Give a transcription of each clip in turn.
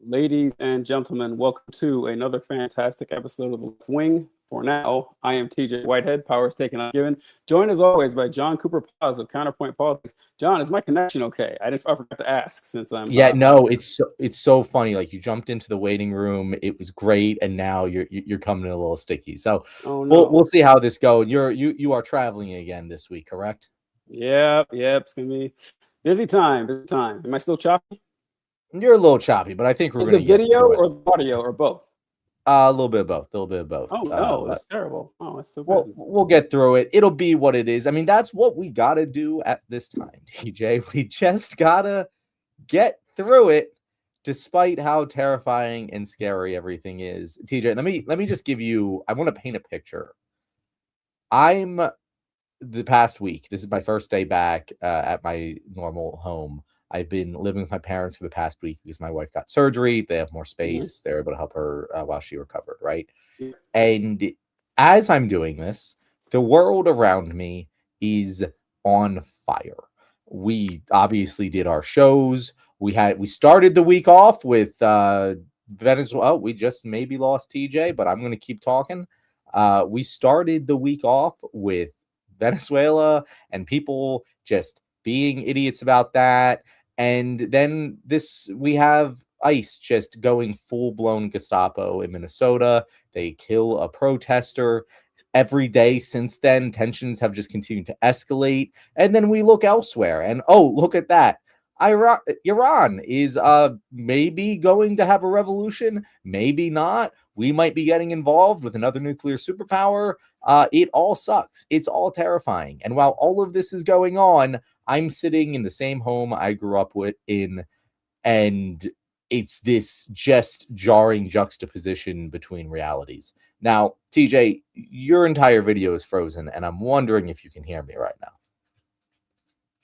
Ladies and gentlemen, welcome to another fantastic episode of The Left Wing. For now, I am TJ Whitehead, Powers Taken Ungiven, joined as always by John Cooper Paz of Counterpoint Politics. John, is my connection okay? I forgot to ask since I'm no, it's so funny. Like you jumped into the waiting room, it was great, and now you're coming in a little sticky. So oh we'll no. we'll see how this goes. You are traveling again this week, correct? Yep, it's gonna be busy time. Am I still choppy? You're a little choppy, but I think we're Is going the to get video through it. or the audio or both? A little bit of both. A little bit of both. Oh no, that's terrible. Oh, that's so We'll, good. we'll get through it. It'll be what it is. I mean, that's what we got to do at this time, TJ. We just got to get through it, despite how terrifying and scary everything is. TJ, let me just give you, I want to paint a picture. I'm the past week, this is my first day back at my normal home. I've been living with my parents for the past week because my wife got surgery. They have more space. They're able to help her while she recovered, right? And as I'm doing this, the world around me is on fire. We obviously did our shows. We started the week off with Venezuela. We just maybe lost TJ, but I'm going to keep talking. We started the week off with Venezuela and people just being idiots about that. And then we have ICE just going full-blown Gestapo in Minnesota. They kill a protester. Every day since then, tensions have just continued to escalate. And then we look elsewhere, and oh, look at that. Iran is maybe going to have a revolution, maybe not. We might be getting involved with another nuclear superpower. It all sucks. It's all terrifying. And while all of this is going on, I'm sitting in the same home I grew up in, and it's this just jarring juxtaposition between realities. Now, TJ, your entire video is frozen, and I'm wondering if you can hear me right now.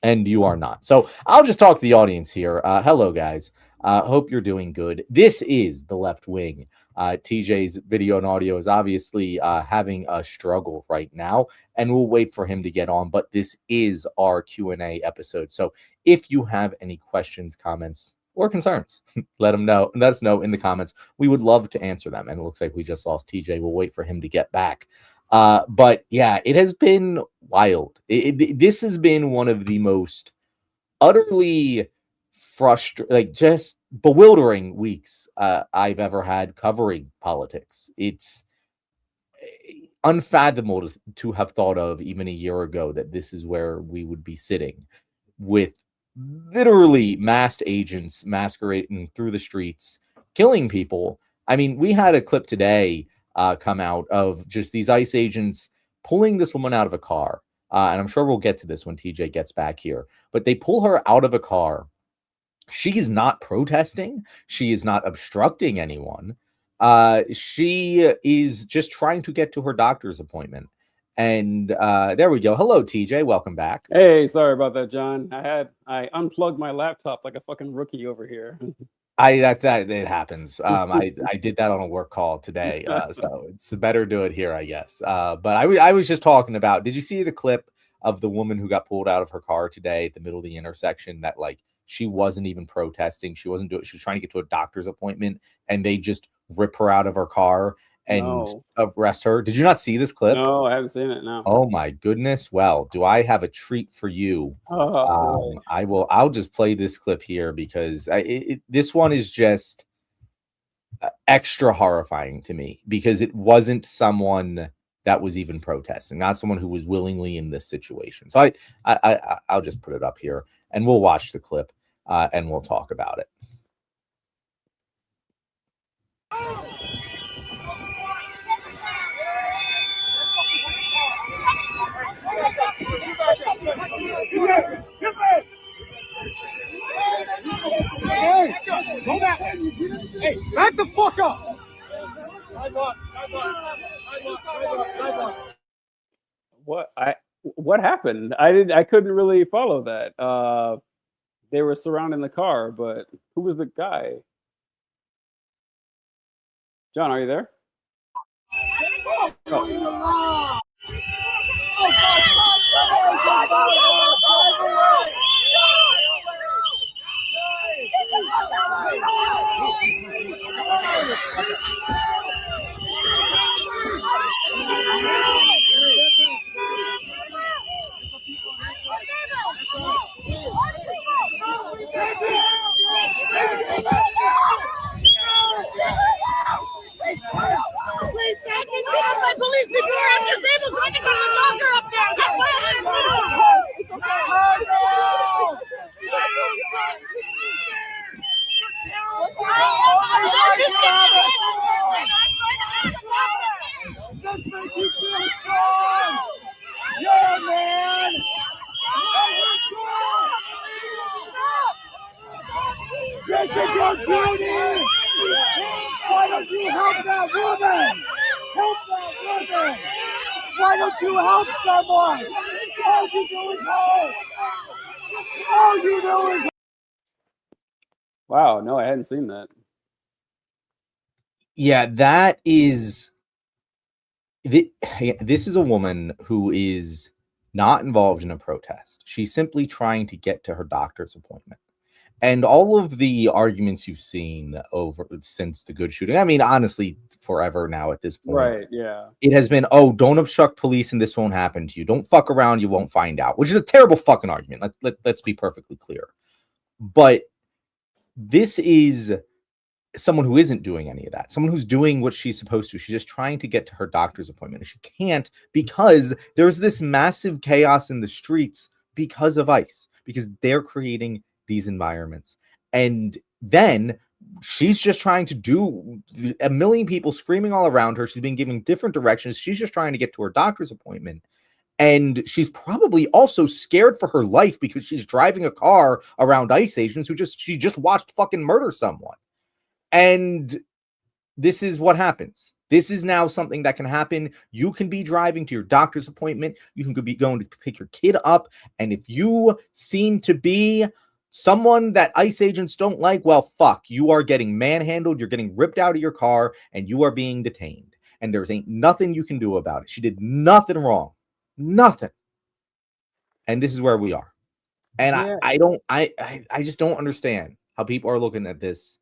And you are not. So I'll just talk to the audience here. Hello, guys. Hope you're doing good. This is The Left Wing. TJ's video and audio is obviously having a struggle right now, and we'll wait for him to get on. But this is our Q&A episode. So if you have any questions, comments, or concerns, let us know in the comments. We would love to answer them. And it looks like we just lost TJ. We'll wait for him to get back. But yeah, it has been wild. This has been one of the most utterly frustrating, just bewildering weeks I've ever had covering politics. It's unfathomable to have thought of even a year ago that this is where we would be sitting with literally masked agents masquerading through the streets, killing people. I mean, we had a clip today come out of just these ICE agents pulling this woman out of a car. And I'm sure we'll get to this when TJ gets back here. But they pull her out of a car. She is not protesting. She is not obstructing anyone. She is just trying to get to her doctor's appointment. And there we go. Hello, TJ. Welcome back. Hey, sorry about that, John. I unplugged my laptop like a fucking rookie over here. That it happens. I did that on a work call today, so it's better do it here, I guess. But I was just talking about. Did you see the clip of the woman who got pulled out of her car today at the middle of the intersection? That like she wasn't even protesting. She wasn't doing. She was trying to get to a doctor's appointment, and they just rip her out of her car and arrest her. Did you not see this clip? No, I haven't seen it. No. Oh my goodness. Well, do I have a treat for you? I'll just play this clip here because this one is just extra horrifying to me because it wasn't someone that was even protesting, not someone who was willingly in this situation. So I'll just put it up here and we'll watch the clip and we'll talk about it. Hey, go back. Hey, back the fuck up. What happened? I couldn't really follow that. They were surrounding the car, but who was the guy? John, are you there? Oh. My police people are disabled, so I can go to the doctor up there. That's why I'm Just make you feel strong. Yeah, man. This is your duty. Why don't you help that woman? Help that woman. Why don't you help someone? All you do is help. All you do is Wow, no, I hadn't seen that. Yeah, that is. This is a woman who is not involved in a protest. She's simply trying to get to her doctor's appointment. And all of the arguments you've seen over since the good shooting, I mean, honestly, forever now at this point. Right, yeah. It has been, oh, don't obstruct police and this won't happen to you. Don't fuck around, you won't find out, which is a terrible fucking argument. Let's be perfectly clear. But this is someone who isn't doing any of that. Someone who's doing what she's supposed to. She's just trying to get to her doctor's appointment. And she can't because there's this massive chaos in the streets because of ICE, because they're creating these environments. And then she's just trying to do a million people screaming all around her. She's been giving different directions. She's just trying to get to her doctor's appointment. And she's probably also scared for her life because she's driving a car around ICE agents who she just watched fucking murder someone. And this is what happens. This is now something that can happen. You can be driving to your doctor's appointment. You can be going to pick your kid up. And if you seem to be someone that ICE agents don't like, well, fuck, you are getting manhandled. You're getting ripped out of your car and you are being detained. And there's ain't nothing you can do about it. She did nothing wrong. Nothing. And this is where we are. And yeah. I just don't understand how people are looking at this.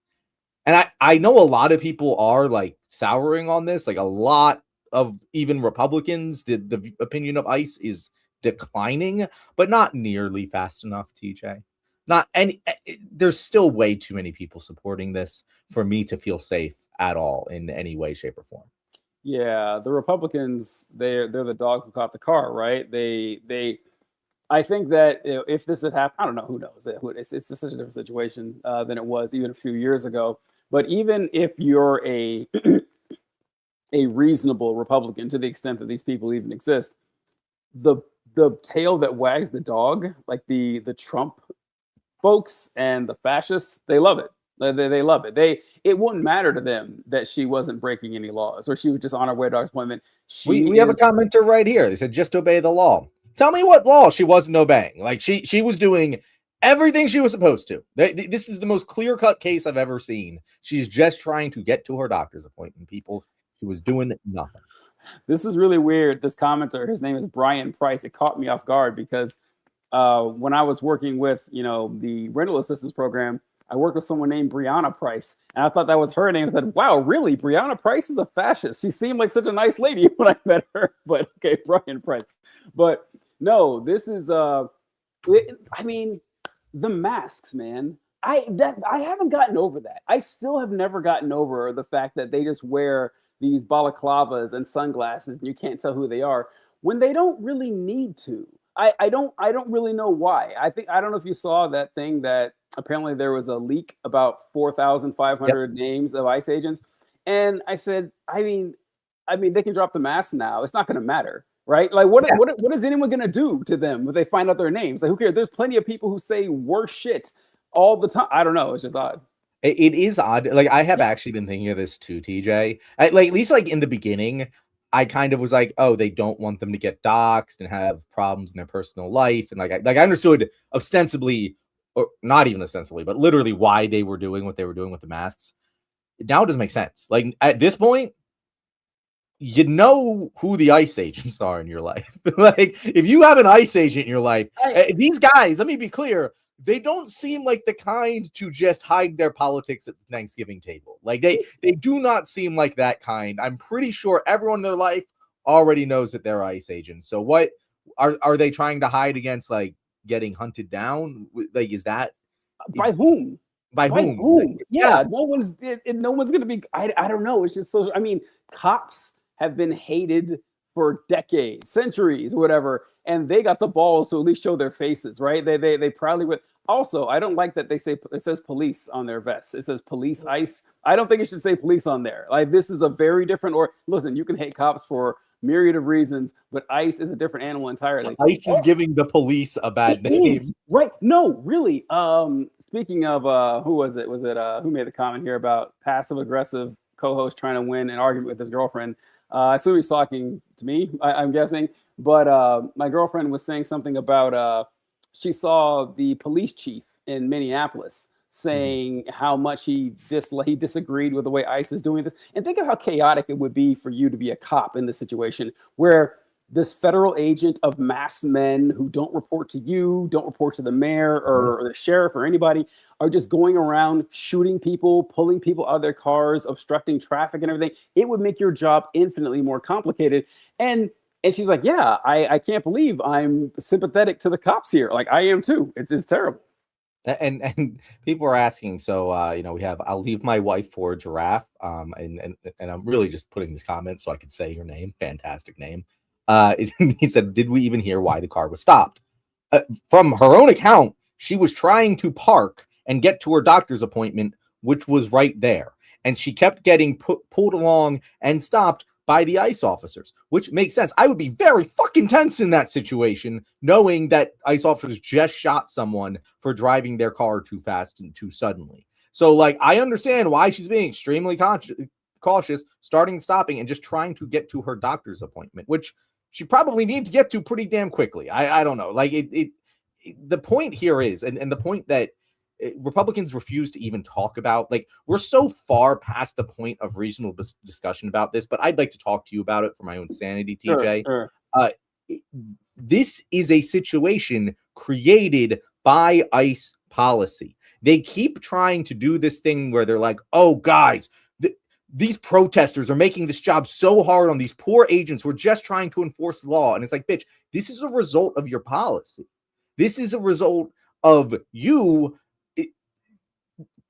And I know a lot of people are like souring on this, like a lot of even Republicans, the opinion of ICE is declining, but not nearly fast enough, TJ. There's still way too many people supporting this for me to feel safe at all in any way, shape, or form. Yeah, the Republicans, they're the dog who caught the car, right? I think that if this had happened, I don't know, who knows? It's such a different situation than it was even a few years ago. But even if you're a reasonable Republican, to the extent that these people even exist, the tail that wags the dog, like the Trump folks and the fascists, they love it. They love it. It wouldn't matter to them that she wasn't breaking any laws or she was just on her way to her appointment. We have a commenter right here. They said, just obey the law. Tell me what law she wasn't obeying. Like she was doing everything she was supposed to. This is the most clear-cut case I've ever seen. She's just trying to get to her doctor's appointment, people. She was doing nothing. This is really weird. This commenter, his name is Brian Price. It caught me off guard because when I was working with, the rental assistance program, I worked with someone named Brianna Price, and I thought that was her name. I said, wow, really? Brianna Price is a fascist. She seemed like such a nice lady when I met her. But okay, Brian Price. But no, this is, the masks, man. I haven't gotten over that. I still have never gotten over the fact that they just wear these balaclavas and sunglasses and you can't tell who they are when they don't really need to. I don't really know why. I don't know if you saw that thing that apparently there was a leak about 4,500 names of ICE agents. And I said, I mean, they can drop the mask now. It's not going to matter. Right? Like, what is anyone going to do to them when they find out their names? Like, who cares? There's plenty of people who say worse shit all the time. I don't know. It's just odd. It is odd. Like, I have actually been thinking of this too, TJ. At least like in the beginning, I kind of was like, oh, they don't want them to get doxxed and have problems in their personal life. And I understood ostensibly, or not even ostensibly, but literally why they were doing what they were doing with the masks. Now it doesn't make sense. Like, at this point, you know who the ICE agents are in your life. Like, if you have an ICE agent in your life, these guys, let me be clear, they don't seem like the kind to just hide their politics at the Thanksgiving table. Like they do not seem like that kind. I'm pretty sure everyone in their life already knows that they're ICE agents. So what are they trying to hide against, like getting hunted down? Like, is that by whom? By whom? Yeah, no one's gonna be. I don't know. It's just so. I mean, cops have been hated for decades, centuries, whatever, and they got the balls to at least show their faces, right? They proudly would. Also, I don't like that they say it says police on their vests. It says police ICE. I don't think it should say police on there. Like, this is a very different. Or listen, you can hate cops for myriad of reasons, but ICE is a different animal entirely. ICE is giving the police a bad name. Right? No, really. Speaking of who was it? Was it who made the comment here about passive aggressive co-host trying to win an argument with his girlfriend? I assume he's talking to me, I'm guessing. But my girlfriend was saying something about she saw the police chief in Minneapolis saying how much he disagreed with the way ICE was doing this. And think of how chaotic it would be for you to be a cop in this situation where this federal agent of masked men who don't report to you, don't report to the mayor or the sheriff or anybody, are just going around shooting people, pulling people out of their cars, obstructing traffic and everything. It would make your job infinitely more complicated. And she's like, yeah, I can't believe I'm sympathetic to the cops here. Like, I am too. It's terrible. And people are asking, so we have I'll leave my wife for a giraffe. And I'm really just putting this comment so I could say your name. Fantastic name. He said, did we even hear why the car was stopped? From her own account, she was trying to park and get to her doctor's appointment, which was right there. And she kept getting pulled along and stopped by the ICE officers, which makes sense. I would be very fucking tense in that situation, knowing that ICE officers just shot someone for driving their car too fast and too suddenly. So, like, I understand why she's being extremely cautious, stopping, and just trying to get to her doctor's appointment, which she probably needs to get to pretty damn quickly. I don't know. Like, the point here is, and the point that Republicans refuse to even talk about, like, we're so far past the point of reasonable discussion about this, but I'd like to talk to you about it for my own sanity, TJ. Sure. This is a situation created by ICE policy. They keep trying to do this thing where they're like, oh, guys, these protesters are making this job so hard on these poor agents who are just trying to enforce the law. And it's like, bitch, this is a result of your policy. This is a result of you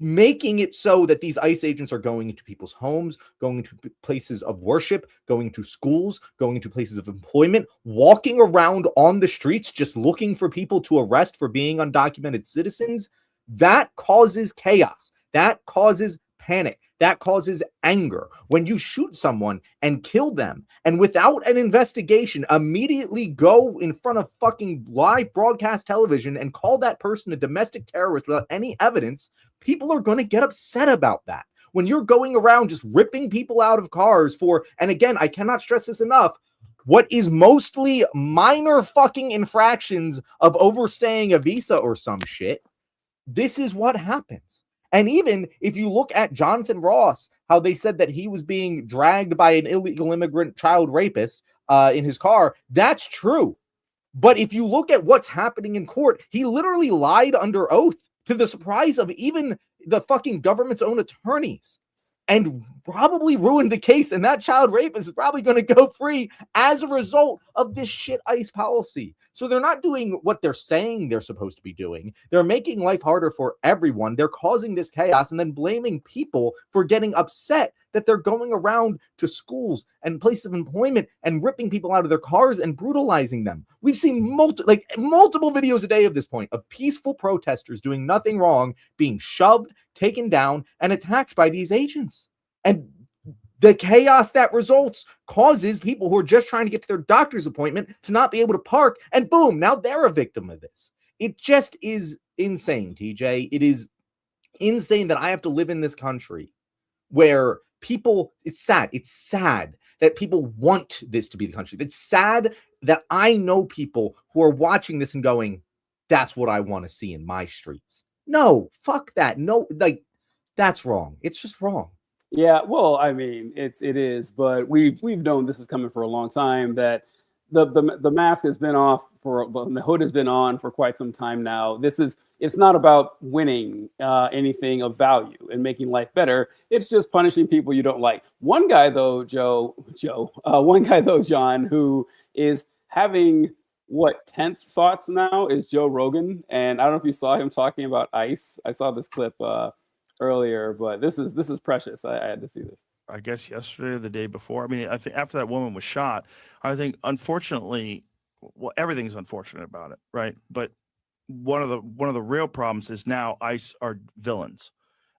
making it so that these ICE agents are going into people's homes, going into places of worship, going to schools, going into places of employment, walking around on the streets, just looking for people to arrest for being undocumented citizens. That causes chaos. That causes panic. That causes anger. When you shoot someone and kill them, and without an investigation, immediately go in front of fucking live broadcast television and call that person a domestic terrorist without any evidence, people are going to get upset about that. When you're going around just ripping people out of cars for, and again, I cannot stress this enough, what is mostly minor fucking infractions of overstaying a visa or some shit, this is what happens. And even if you look at Jonathan Ross, how they said that he was being dragged by an illegal immigrant child rapist in his car, that's true. But if you look at what's happening in court, he literally lied under oath to the surprise of even the fucking government's own attorneys and probably ruined the case. And that child rapist is probably going to go free as a result of this shit ICE policy. So they're not doing what they're saying they're supposed to be doing. They're making life harder for everyone. They're causing this chaos and then blaming people for getting upset that they're going around to schools and places of employment and ripping people out of their cars and brutalizing them. We've seen multiple videos a day of this point of peaceful protesters doing nothing wrong, being shoved, taken down, and attacked by these agents. And the chaos that results causes people who are just trying to get to their doctor's appointment to not be able to park, and boom, now they're a victim of this. It just is insane, TJ. It is insane that I have to live in this country where people, it's sad that people want this to be the country. It's sad that I know people who are watching this and going, that's what I want to see in my streets. No, fuck that. No, like, that's wrong. It's just wrong. Yeah, well, I mean, it is, but we've known this is coming for a long time, that the mask has been off the hood has been on for quite some time now. It's not about winning anything of value and making life better. It's just punishing people you don't like. One guy though, John, who is having what 10th thoughts now is Joe Rogan, and I don't know if you saw him talking about ICE. I saw this clip earlier, but this is precious. I had to see this. I guess yesterday or the day before. I mean, I think after that woman was shot, I think unfortunately, well, everything's unfortunate about it, right? But one of the real problems is now ICE are villains,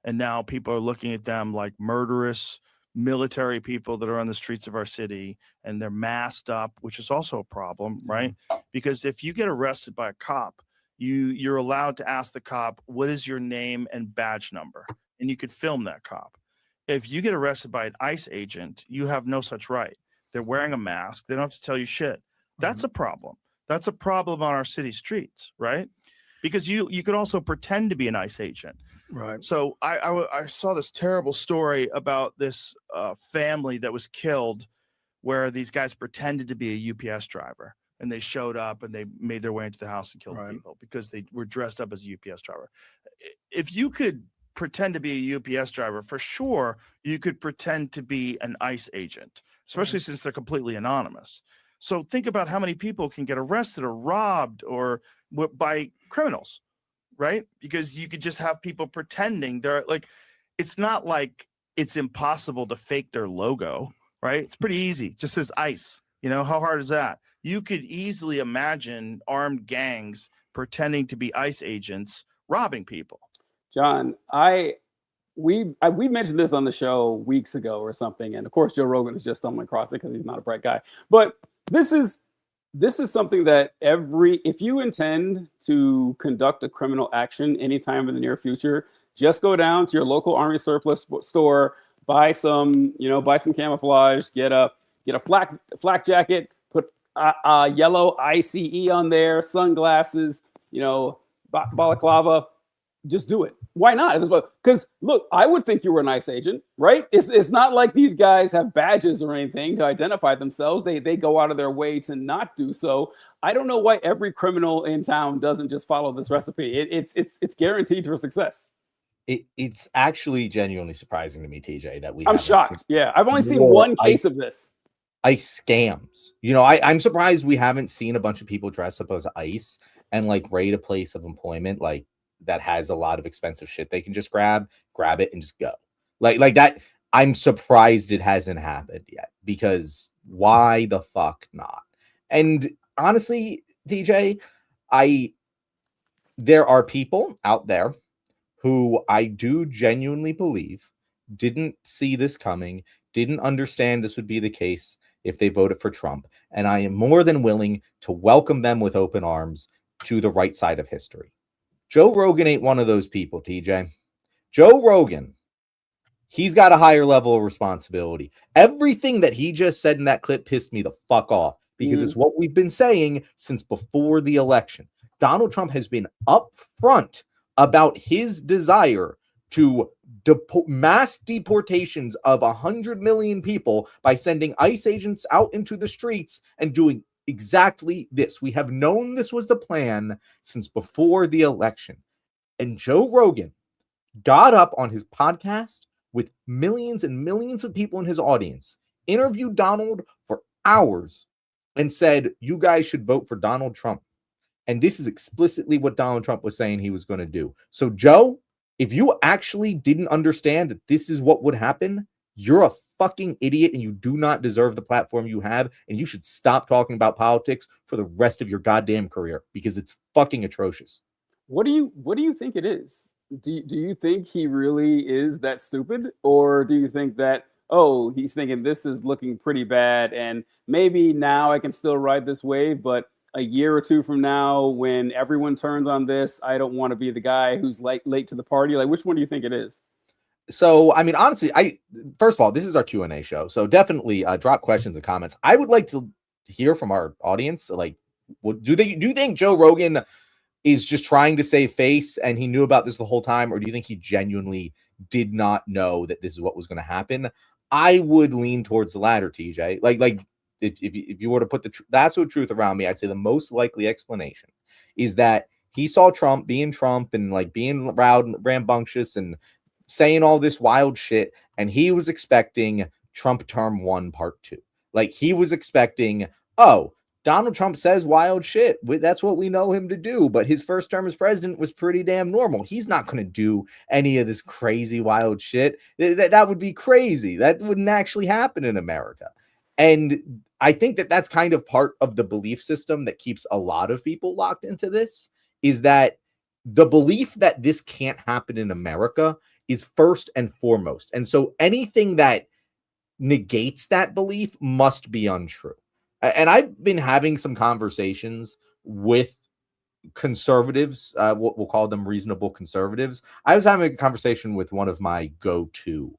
and now people are looking at them like murderous military people that are on the streets of our city, and they're masked up, which is also a problem, right? Because if you get arrested by a cop, you're allowed to ask the cop, what is your name and badge number? And you could film that cop. If you get arrested by an ICE agent, you have no such right. They're wearing a mask. They don't have to tell you shit. That's a problem. That's a problem on our city streets, right? Because you could also pretend to be an ICE agent. Right. So I saw this terrible story about this family that was killed where these guys pretended to be a UPS driver, and they showed up and they made their way into the house and killed people because they were dressed up as a UPS driver. If you could pretend to be a UPS driver, for sure you could pretend to be an ICE agent, especially since they're completely anonymous. So think about how many people can get arrested or robbed or by criminals, right? Because you could just have people pretending they're like, it's not like it's impossible to fake their logo, right? It's pretty easy. Just says ICE. You know, how hard is that? You could easily imagine armed gangs pretending to be ICE agents robbing people. John, we mentioned this on the show weeks ago or something, and of course Joe Rogan is just stumbling across it because he's not a bright guy. But this is something that if you intend to conduct a criminal action anytime in the near future, just go down to your local Army surplus store, buy some camouflage, get a flak jacket, put yellow ICE on there, sunglasses, balaclava. Just do it. Why not? Because look, I would think you were an ICE agent, right? It's not like these guys have badges or anything to identify themselves. They go out of their way to not do so. I don't know why every criminal in town doesn't just follow this recipe. It's guaranteed for success. It's actually genuinely surprising to me, TJ, that I'm shocked. Yeah, I've only seen one case of this. ICE scams. I'm surprised we haven't seen a bunch of people dress up as ICE and like raid a place of employment like that has a lot of expensive shit they can just grab it and just go like that. I'm surprised it hasn't happened yet, because why the fuck not? And honestly, TJ, there are people out there who I do genuinely believe didn't see this coming, didn't understand this would be the case if they voted for Trump. And I am more than willing to welcome them with open arms to the right side of history. Joe Rogan ain't one of those people, TJ. Joe Rogan, he's got a higher level of responsibility. Everything that he just said in that clip pissed me the fuck off, because it's what we've been saying since before the election. Donald Trump has been upfront about his desire to mass deportations of 100 million people by sending ICE agents out into the streets and doing exactly this. We have known this was the plan since before the election. And Joe Rogan got up on his podcast with millions and millions of people in his audience, interviewed Donald for hours, and said, you guys should vote for Donald Trump. And this is explicitly what Donald Trump was saying he was going to do. So, Joe, if you actually didn't understand that this is what would happen, you're a fucking idiot, and you do not deserve the platform you have, and you should stop talking about politics for the rest of your goddamn career, because it's fucking atrocious. What do you think it is? Do you think he really is that stupid, or do you think that he's thinking this is looking pretty bad and maybe now I can still ride this wave, but a year or two from now when everyone turns on this, I don't want to be the guy who's late to the party? Like, which one do you think it is? So, I mean, honestly, first of all, this is our Q&A show, so definitely drop questions and comments. I would like to hear from our audience. Like, do you think Joe Rogan is just trying to save face and he knew about this the whole time, or do you think he genuinely did not know that this is what was going to happen? I would lean towards the latter, TJ. Like if you were to put the absolute truth around me, I'd say the most likely explanation is that he saw Trump and like being loud and rambunctious and saying all this wild shit, and he was expecting Trump term 1 part 2. Like he was expecting, oh, Donald Trump says wild shit. That's what we know him to do. But his first term as president was pretty damn normal. He's not going to do any of this crazy wild shit. That would be crazy. That wouldn't actually happen in America. And I think that that's kind of part of the belief system that keeps a lot of people locked into this, is that the belief that this can't happen in America is first and foremost. And so anything that negates that belief must be untrue. And I've been having some conversations with conservatives, we'll call them reasonable conservatives. I was having a conversation with one of my go-to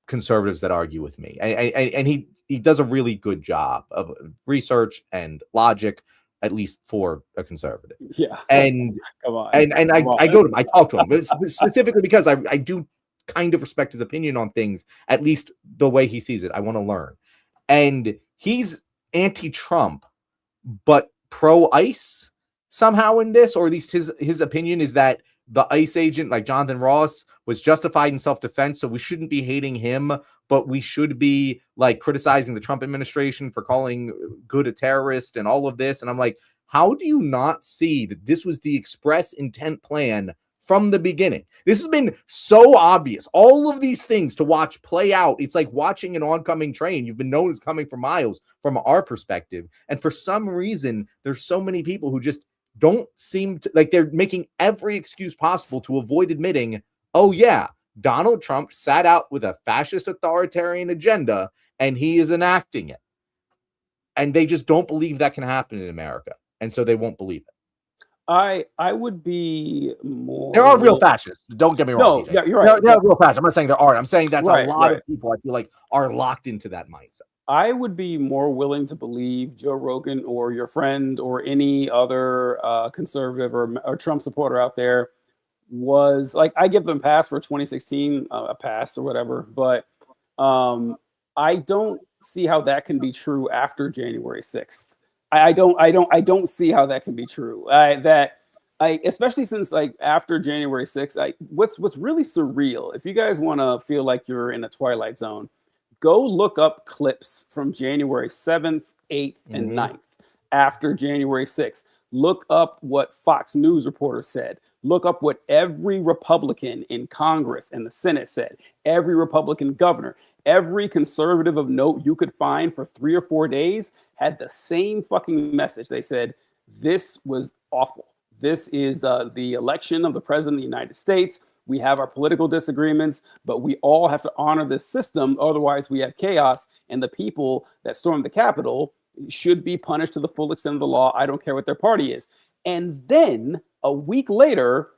conservatives that argue with me. And he does a really good job of research and logic, at least for a conservative. Yeah. And Come on. And I go to him, I talk to him, but specifically because I do kind of respect his opinion on things, at least the way he sees it. I want to learn. And he's anti-Trump, but pro-ICE somehow in this, or at least his opinion is that the ICE agent, like Jonathan Ross, was justified in self-defense, so we shouldn't be hating him, but we should be like criticizing the Trump administration for calling Good a terrorist and all of this. And I'm like, how do you not see that this was the express intent plan from the beginning? This has been so obvious. All of these things to watch play out. It's like watching an oncoming train. You've been known as coming for miles from our perspective. And for some reason, there's so many people who just don't seem to, like, they're making every excuse possible to avoid admitting, oh yeah, Donald Trump sat out with a fascist authoritarian agenda and he is enacting it. And they just don't believe that can happen in America. And so they won't believe it. I would be more. There are real fascists. Don't get me wrong. No, yeah, you're right. There are real fascists. I'm not saying there aren't. I'm saying that's Right, a lot right. of people I feel like are locked into that mindset. I would be more willing to believe Joe Rogan or your friend or any other conservative or Trump supporter out there was like, I give them a pass for 2016, a pass or whatever, but I don't see how that can be true after January 6th. I don't see how that can be true. Especially since like after January 6th, what's really surreal, if you guys want to feel like you're in a Twilight Zone, go look up clips from January 7th, 8th, and 9th after January 6th. Look up what Fox News reporters said. Look up what every Republican in Congress and the Senate said. Every Republican governor, every conservative of note you could find for 3 or 4 days had the same fucking message. They said, this was awful. This is the election of the president of the United States. We have our political disagreements, but we all have to honor this system. Otherwise, we have chaos, and the people that stormed the Capitol should be punished to the full extent of the law. I don't care what their party is. And then a week later,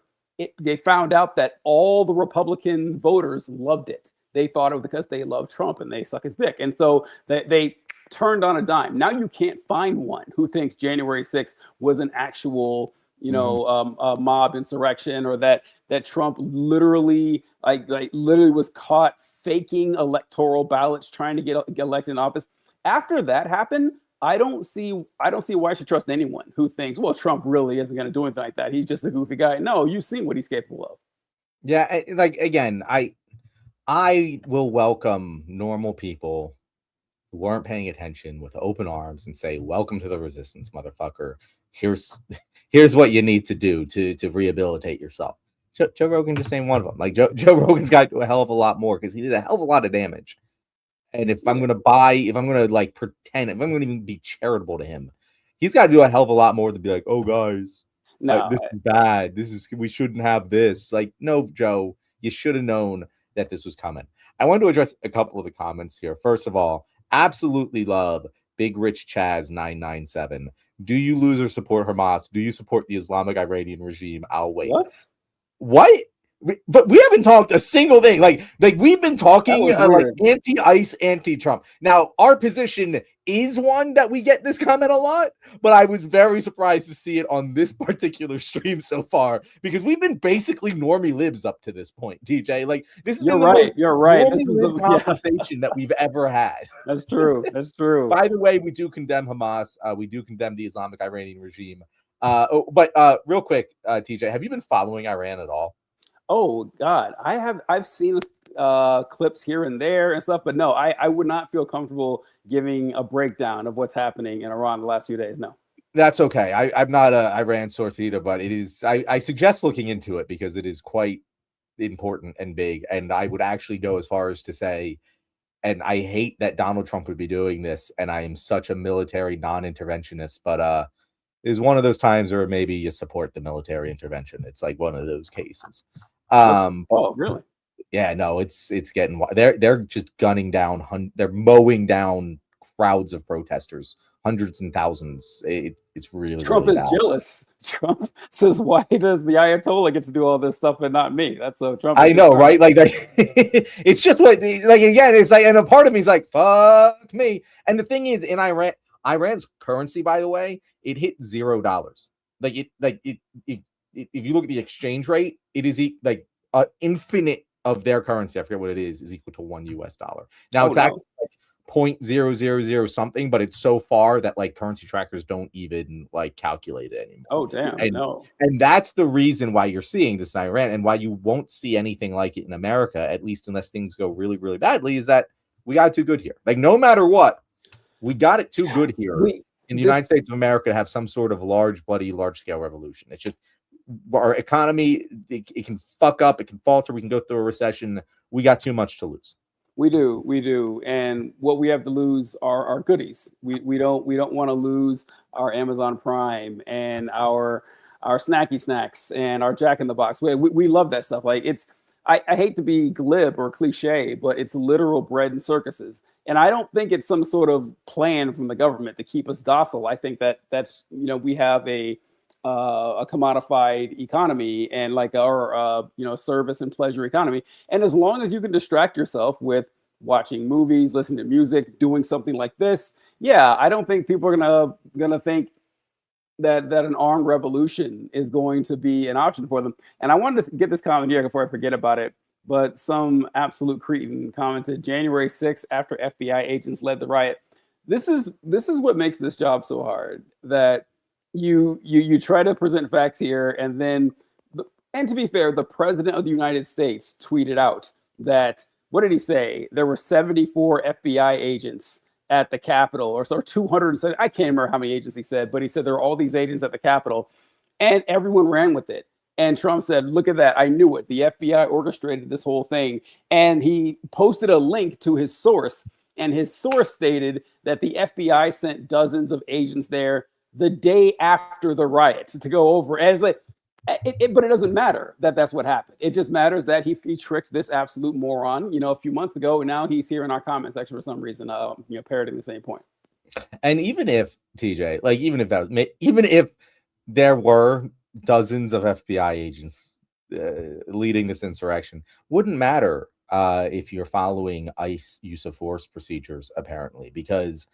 they found out that all the Republican voters loved it. They thought it was because they love Trump and they suck his dick. And so they turned on a dime. Now you can't find one who thinks January 6th was an actual mob insurrection, or that Trump literally literally was caught faking electoral ballots trying to get elected in office. After that happened, I don't see why I should trust anyone who thinks, well, Trump really isn't going to do anything like that. He's just a goofy guy. No, you've seen what he's capable of. Yeah, like again, I will welcome normal people who weren't paying attention with open arms and say, welcome to the resistance, motherfucker. Here's what you need to do to rehabilitate yourself. Joe Rogan just ain't one of them. Like Joe Rogan's got to do a hell of a lot more because he did a hell of a lot of damage. And if I'm gonna like pretend, if I'm gonna even be charitable to him, he's got to do a hell of a lot more than be like, oh guys, No, this is bad. We shouldn't have this. Like, no, Joe, you should have known that this was coming. I wanted to address a couple of the comments here. First of all, absolutely love Big Rich Chaz 997. Do you lose or support Hamas? Do you support the Islamic Iranian regime? I'll wait. What? What? But we haven't talked a single thing. Like we've been talking like weird. anti-ICE, anti-Trump. Now, our position is one that we get this comment a lot, but I was very surprised to see it on this particular stream so far because we've been basically normie libs up to this point, DJ. Like this has You're been the right. most You're right. This normie is lib the conversation that we've ever had. That's true. That's true. By the way, we do condemn Hamas. We do condemn the Islamic Iranian regime. But real quick, TJ, have you been following Iran at all? Oh God, I've seen clips here and there and stuff, but no, I would not feel comfortable giving a breakdown of what's happening in Iran the last few days. No. That's okay. I'm not a Iran source either, but it is. I suggest looking into it because it is quite important and big. And I would actually go as far as to say, and I hate that Donald Trump would be doing this, and I am such a military non-interventionist, but is one of those times where maybe you support the military intervention. It's like one of those cases. Oh, really? Yeah, no, it's getting. They're just gunning down. They're mowing down crowds of protesters, hundreds and thousands. It's really Trump really is bad. jealous. Trump says, "Why does the Ayatollah get to do all this stuff and not me?" That's so Trump. I know, right? Like it's just what like again. It's like, and a part of me is like, "Fuck me." And the thing is, in Iran's currency, by the way, it hit $0. If you look at the exchange rate, it is like infinite of their currency. I forget what it is equal to $1. Now it's actually like 0.000 something, but it's so far that like currency trackers don't even like calculate it anymore. Oh damn! And that's the reason why you're seeing this in Iran, and why you won't see anything like it in America, at least unless things go really, really badly. Is that we got it too good here? Like no matter what, we got it too good here in the United States of America to have some sort of large scale revolution. It's just our economy. It can fuck up. It can falter. We can go through a recession. We got too much to lose. We do, and what we have to lose are our goodies. We don't want to lose our Amazon Prime and our snacky snacks and our Jack in the Box. We love that stuff. Like I hate to be glib or cliche, but it's literal bread and circuses. And I don't think it's some sort of plan from the government to keep us docile. I think that's we have a commodified economy and like our service and pleasure economy. And as long as you can distract yourself with watching movies, listening to music, doing something like this, I don't think people are gonna think that an armed revolution is going to be an option for them. And I wanted to get this comment here before I forget about it. But some absolute cretin commented January 6th after FBI agents led the riot. This is what makes this job so hard. That you try to present facts here, and then, and to be fair, the president of the United States tweeted out that, what did he say? There were 74 FBI agents at the Capitol, or 270. I can't remember how many agents he said, but he said there were all these agents at the Capitol, and everyone ran with it. And Trump said, "Look at that! I knew it. The FBI orchestrated this whole thing." And he posted a link to his source, and his source stated that the FBI sent dozens of agents there the day after the riots to go over. And it's like, but it doesn't matter that that's what happened. It just matters that he tricked this absolute moron, a few months ago, and now he's here in our comment section for some reason, parroting the same point. And even if TJ, like even if there were dozens of FBI agents leading this insurrection, wouldn't matter if you're following ICE use of force procedures, apparently, because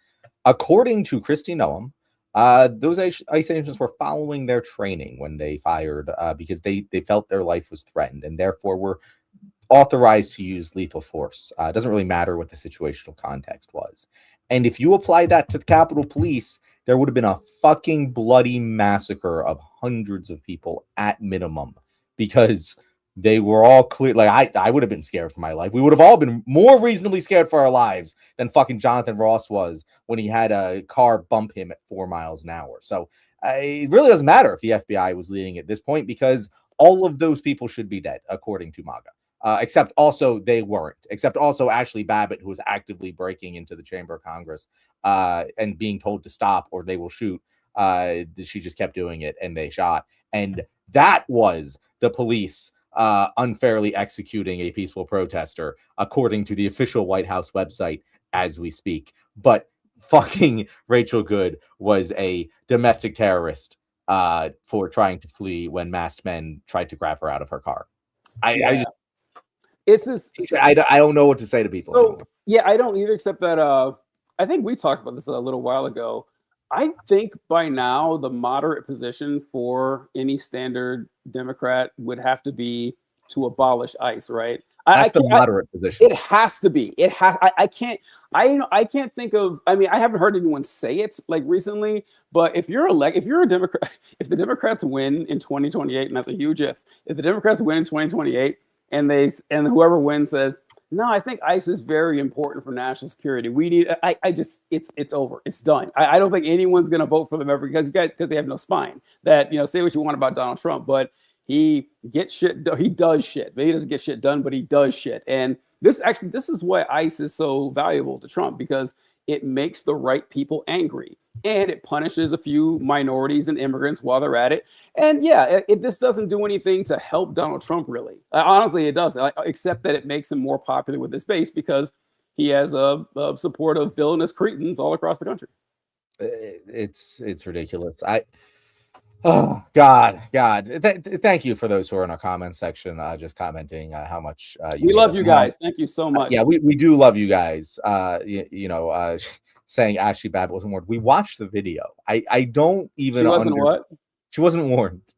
according to Kristi Noem, those ICE agents were following their training when they fired because they felt their life was threatened and therefore were authorized to use lethal force. It doesn't really matter what the situational context was. And if you apply that to the Capitol Police, there would have been a fucking bloody massacre of hundreds of people at minimum, because they were all clear. Like I would have been scared for my life. We would have all been more reasonably scared for our lives than fucking Jonathan Ross was when he had a car bump him at 4 miles an hour. So it really doesn't matter if the FBI was leading at this point, because all of those people should be dead, according to MAGA. Except also they weren't. Except also Ashley Babbitt, who was actively breaking into the Chamber of Congress and being told to stop or they will shoot. She just kept doing it and they shot. And that was the police unfairly executing a peaceful protester, according to the official White House website as we speak. But fucking Rachel Good was a domestic terrorist for trying to flee when masked men tried to grab her out of her car. I just it's just I don't know what to say to people anymore. Yeah, I don't either, except that I think we talked about this a little while ago. I think by now the moderate position for any standard Democrat would have to be to abolish ICE, right? That's the moderate position. It has to be. It has. I can't. I can't think of. I mean, I haven't heard anyone say it like recently. But if you're a Democrat, if the Democrats win in 2028, and that's a huge if the Democrats win in 2028, and whoever wins says, no, I think ICE is very important for national security. We need. It's over. It's done. I don't think anyone's going to vote for them ever because they have no spine. That say what you want about Donald Trump, but he gets shit. He does shit. Maybe he doesn't get shit done, but he does shit. And this is why ICE is so valuable to Trump, because it makes the right people angry and it punishes a few minorities and immigrants while they're at it. And this doesn't do anything to help Donald Trump, really. Honestly, it doesn't, except that it makes him more popular with his base because he has a support of villainous cretins all across the country. It's ridiculous. Oh God! Thank you for those who are in our comment section, just commenting how much we love you guys. Thank you so much. Yeah, we do love you guys. Saying Ashley Babbitt wasn't warned. We watched the video. I don't even. She wasn't what? She wasn't warned,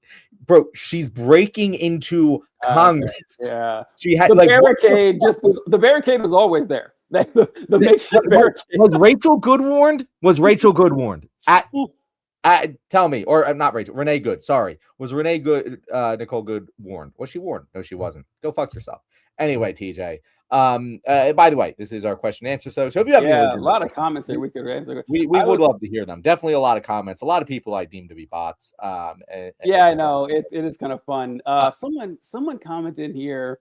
bro. She's breaking into Congress. Yeah, she had the barricade. The barricade was always there. The makeshift barricade. Was Rachel Good warned? Was Rachel Good warned? Tell me, or not Rachel, Renee Good. Sorry, was Renee Good, Nicole Good warned? Was she warned? No, she wasn't. Go fuck yourself. Anyway, TJ. By the way, this is our question and answer. So if you have a lot of comments here, we could answer. We would love to hear them. Definitely a lot of comments. A lot of people I deem to be bots. I know it is kind of fun. Someone commented here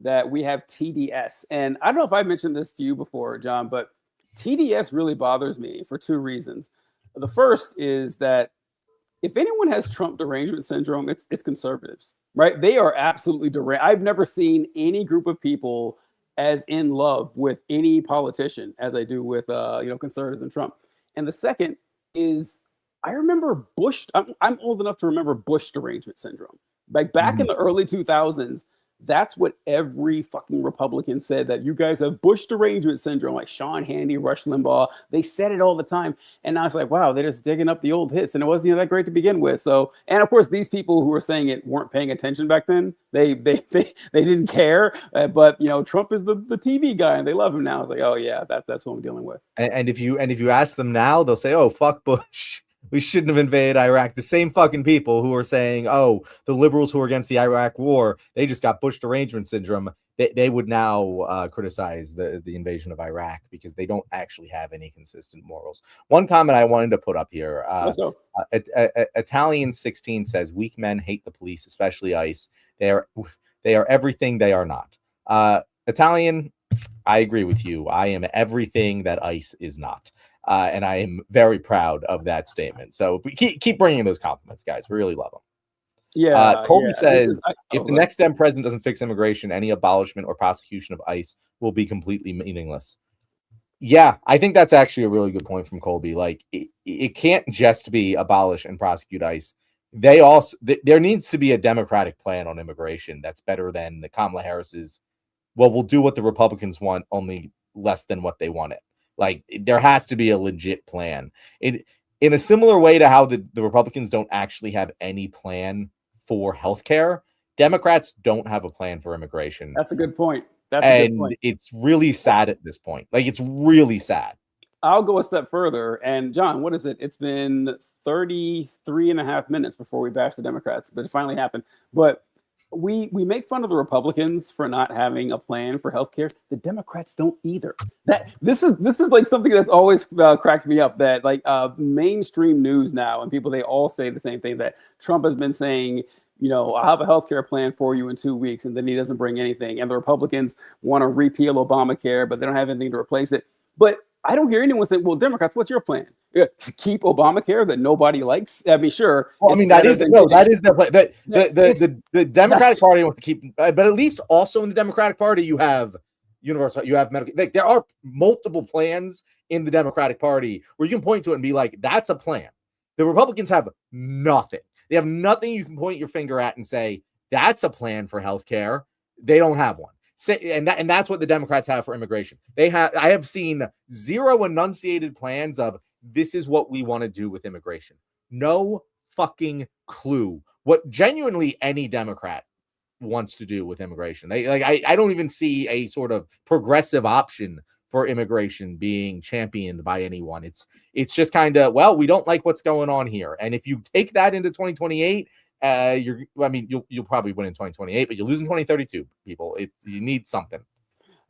that we have TDS, and I don't know if I mentioned this to you before, John, but TDS really bothers me for two reasons. The first is that if anyone has Trump derangement syndrome, it's conservatives, right? They are absolutely deranged. I've never seen any group of people as in love with any politician as I do with conservatives and Trump. And the second is I remember Bush. I'm old enough to remember Bush derangement syndrome. Like back in the early 2000s, that's what every fucking Republican said, that you guys have Bush derangement syndrome, like Sean Hannity, Rush Limbaugh. They said it all the time. And now it's like, wow, they're just digging up the old hits. And it wasn't that great to begin with. So, and of course, these people who were saying it weren't paying attention back then. They didn't care. But, Trump is the TV guy and they love him now. It's like, oh, yeah, that's what I'm dealing with. And if you ask them now, they'll say, oh, fuck Bush. We shouldn't have invaded Iraq. The same fucking people who are saying, oh, the liberals who are against the Iraq war, they just got Bush derangement syndrome. They would now criticize the invasion of Iraq because they don't actually have any consistent morals. One comment I wanted to put up here. Italian 16 says, weak men hate the police, especially ICE. They are everything they are not. Italian, I agree with you. I am everything that ICE is not. And I am very proud of that statement. So keep bringing those compliments, guys. We really love them. Yeah. Colby says, if the next Dem president doesn't fix immigration, any abolishment or prosecution of ICE will be completely meaningless. Yeah, I think that's actually a really good point from Colby. Like, it can't just be abolish and prosecute ICE. There needs to be a Democratic plan on immigration that's better than the Kamala Harris's. Well, we'll do what the Republicans want, only less than what they wanted. Like, there has to be a legit plan. In a similar way to how the Republicans don't actually have any plan for healthcare, Democrats don't have a plan for immigration. That's a good point. It's really sad at this point. Like, it's really sad. I'll go a step further. And John, what is it? It's been 33 and a half minutes before we bash the Democrats, but it finally happened. But we make fun of the Republicans for not having a plan for healthcare. The Democrats don't either. This is like something that's always cracked me up, that like mainstream news now and people, they all say the same thing, that Trump has been saying, I'll have a healthcare plan for you in 2 weeks, and then he doesn't bring anything. And the Republicans want to repeal Obamacare, but they don't have anything to replace it. But I don't hear anyone saying, well, Democrats, what's your plan? Keep Obamacare that nobody likes? I mean, sure. Well, I mean, that is the plan. The Democratic Party wants to keep, but at least also in the Democratic Party, you have universal, you have medical. Like, there are multiple plans in the Democratic Party where you can point to it and be like, that's a plan. The Republicans have nothing. They have nothing you can point your finger at and say, that's a plan for healthcare. They don't have one. And that's what the Democrats have for immigration. I have seen zero enunciated plans of this is what we want to do with immigration. No fucking clue what genuinely any Democrat wants to do with immigration. I don't even see a sort of progressive option for immigration being championed by anyone. It's just kind of, well, we don't like what's going on here. And if you take that into 2028, you'll probably win in 2028, but you lose in 2032, people. You need something.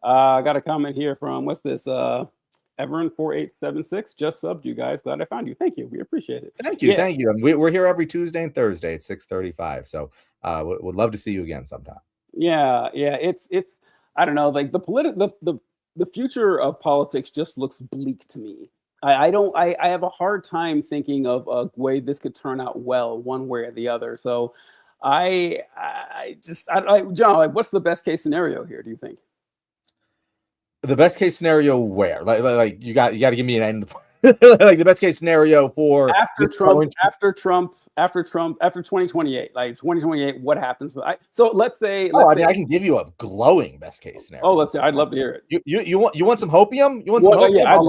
I got a comment here from, what's this? Everin4876 just subbed you guys. Glad I found you. Thank you. We appreciate it. Thank you. Thank you. And we're here every Tuesday and Thursday at 6:35. So would love to see you again sometime. Yeah. It's I don't know, like the future of politics just looks bleak to me. I have a hard time thinking of a way this could turn out well, one way or the other. So John, like, what's the best case scenario here, do you think? The best case scenario where? Like you got to give me an end. Like the best case scenario for after 2028, like 2028, what happens? So let's say, I can give you a glowing best case scenario. Oh, let's say, I'd love to hear it. You want some hopium? You want some hopium? Yeah, I'd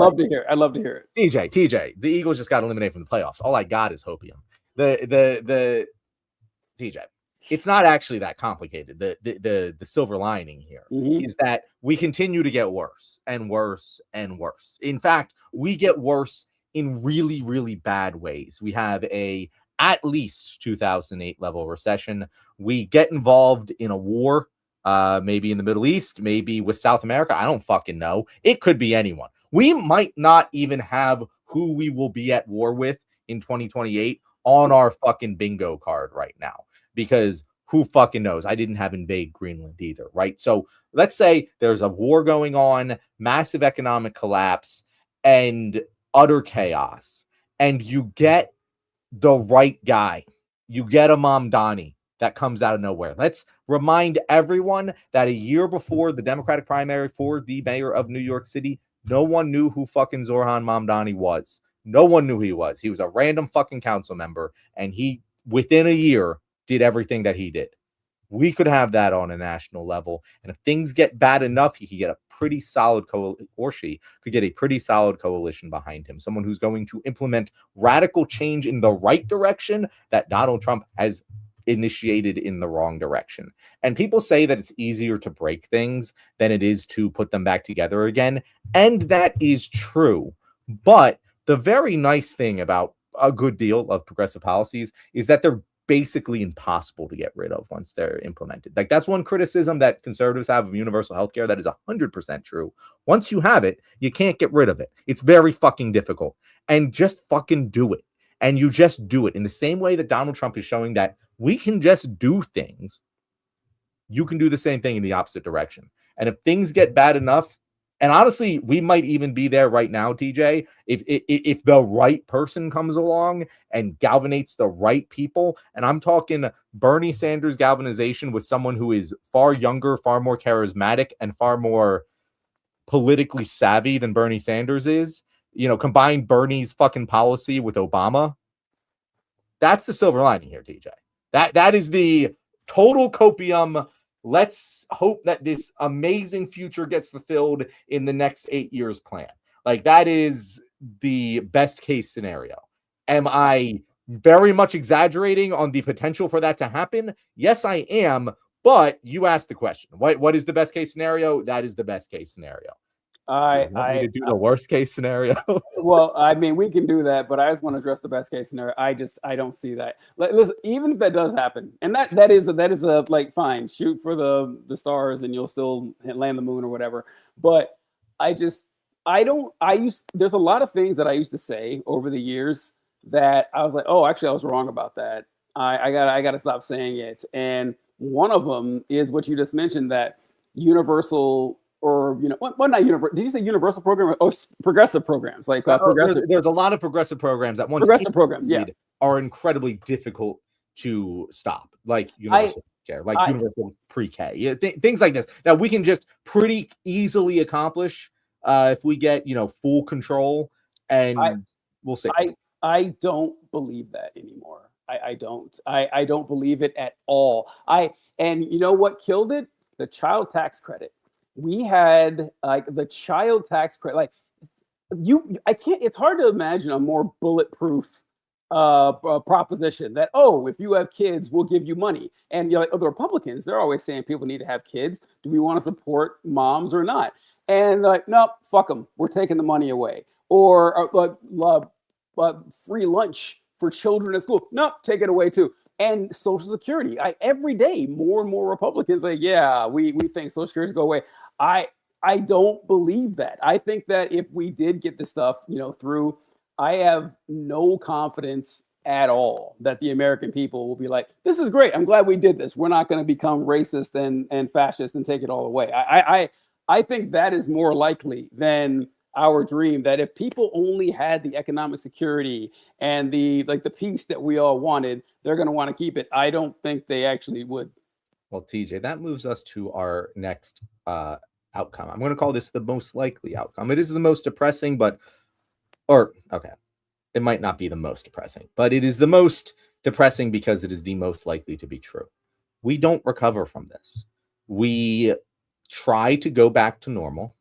love to hear it. TJ, the Eagles just got eliminated from the playoffs. All I got is hopium. The TJ. It's not actually that complicated. The silver lining here is that we continue to get worse and worse and worse. In fact, we get worse in really, really bad ways. We have at least 2008 level recession. We get involved in a war, maybe in the Middle East, maybe with South America. I don't fucking know. It could be anyone. We might not even have who we will be at war with in 2028 on our fucking bingo card right now. Because who fucking knows? I didn't have invade Greenland either, right? So let's say there's a war going on, massive economic collapse, and utter chaos. And you get the right guy. You get a Mamdani that comes out of nowhere. Let's remind everyone that a year before the Democratic primary for the mayor of New York City, no one knew who fucking Zoran Mamdani was. No one knew who he was. He was a random fucking council member, and he, within a year, did everything that he did. We could have that on a national level. And if things get bad enough, he could get a pretty solid she could get a pretty solid coalition behind him. Someone who's going to implement radical change in the right direction that Donald Trump has initiated in the wrong direction. And people say that it's easier to break things than it is to put them back together again. And that is true. But the very nice thing about a good deal of progressive policies is that they're basically impossible to get rid of once they're implemented. Like, that's one criticism that conservatives have of universal healthcare. That is 100% true. Once you have it, you can't get rid of it. It's very fucking difficult. And just fucking do it. And you just do it in the same way that Donald Trump is showing that we can just do things. You can do the same thing in the opposite direction. And if things get bad enough, and honestly, we might even be there right now, TJ, if the right person comes along and galvanates the right people. And I'm talking Bernie Sanders galvanization with someone who is far younger, far more charismatic, and far more politically savvy than Bernie Sanders is. You know, combine Bernie's fucking policy with Obama. That's the silver lining here, TJ. That is the total copium. Let's hope that this amazing future gets fulfilled in the next 8 years plan. Like, that is the best case scenario. Am I very much exaggerating on the potential for that to happen? Yes, I am. But you asked the question. What is the best case scenario? That is the best case scenario. I do the worst case scenario. Well, I mean, we can do that, but I just want to address the best case scenario. I don't see that. Listen, even if that does happen, and that is a like, fine, shoot for the stars and you'll still land the moon or whatever. But there's a lot of things that I used to say over the years that I was like, oh, actually, I was wrong about that. I gotta stop saying it. And one of them is what you just mentioned, that universal. Or, you know, what not universal? Did you say universal program or progressive programs? Like progressive. There's a lot of progressive programs that are incredibly difficult to stop, like universal care, like universal pre-K, things like this that we can just pretty easily accomplish if we get, you know, full control. And we'll see. I don't believe that anymore. I don't believe it at all. And you know what killed it? the child tax credit. We had like the child tax credit. Like I can't. It's hard to imagine a more bulletproof proposition that, oh, if you have kids, we'll give you money. And you're like, oh, the Republicans, they're always saying people need to have kids. Do we want to support moms or not? And they're like, nope, fuck them. We're taking the money away. Or free lunch for children at school. Nope, take it away too. And Social Security. Every day, more and more Republicans like, yeah, we think Social Security go away. I don't believe that. I think that if we did get this stuff, through, I have no confidence at all that the American people will be like, this is great. I'm glad we did this. We're not going to become racist and fascist and take it all away. I think that is more likely than our dream, that if people only had the economic security and the peace that we all wanted, they're going to want to keep it. I don't think they actually would. Well, TJ, that moves us to our next outcome. I'm going to call this the most likely outcome. It is the most depressing, it might not be the most depressing, but it is the most depressing because it is the most likely to be true. We don't recover from this. We try to go back to normal,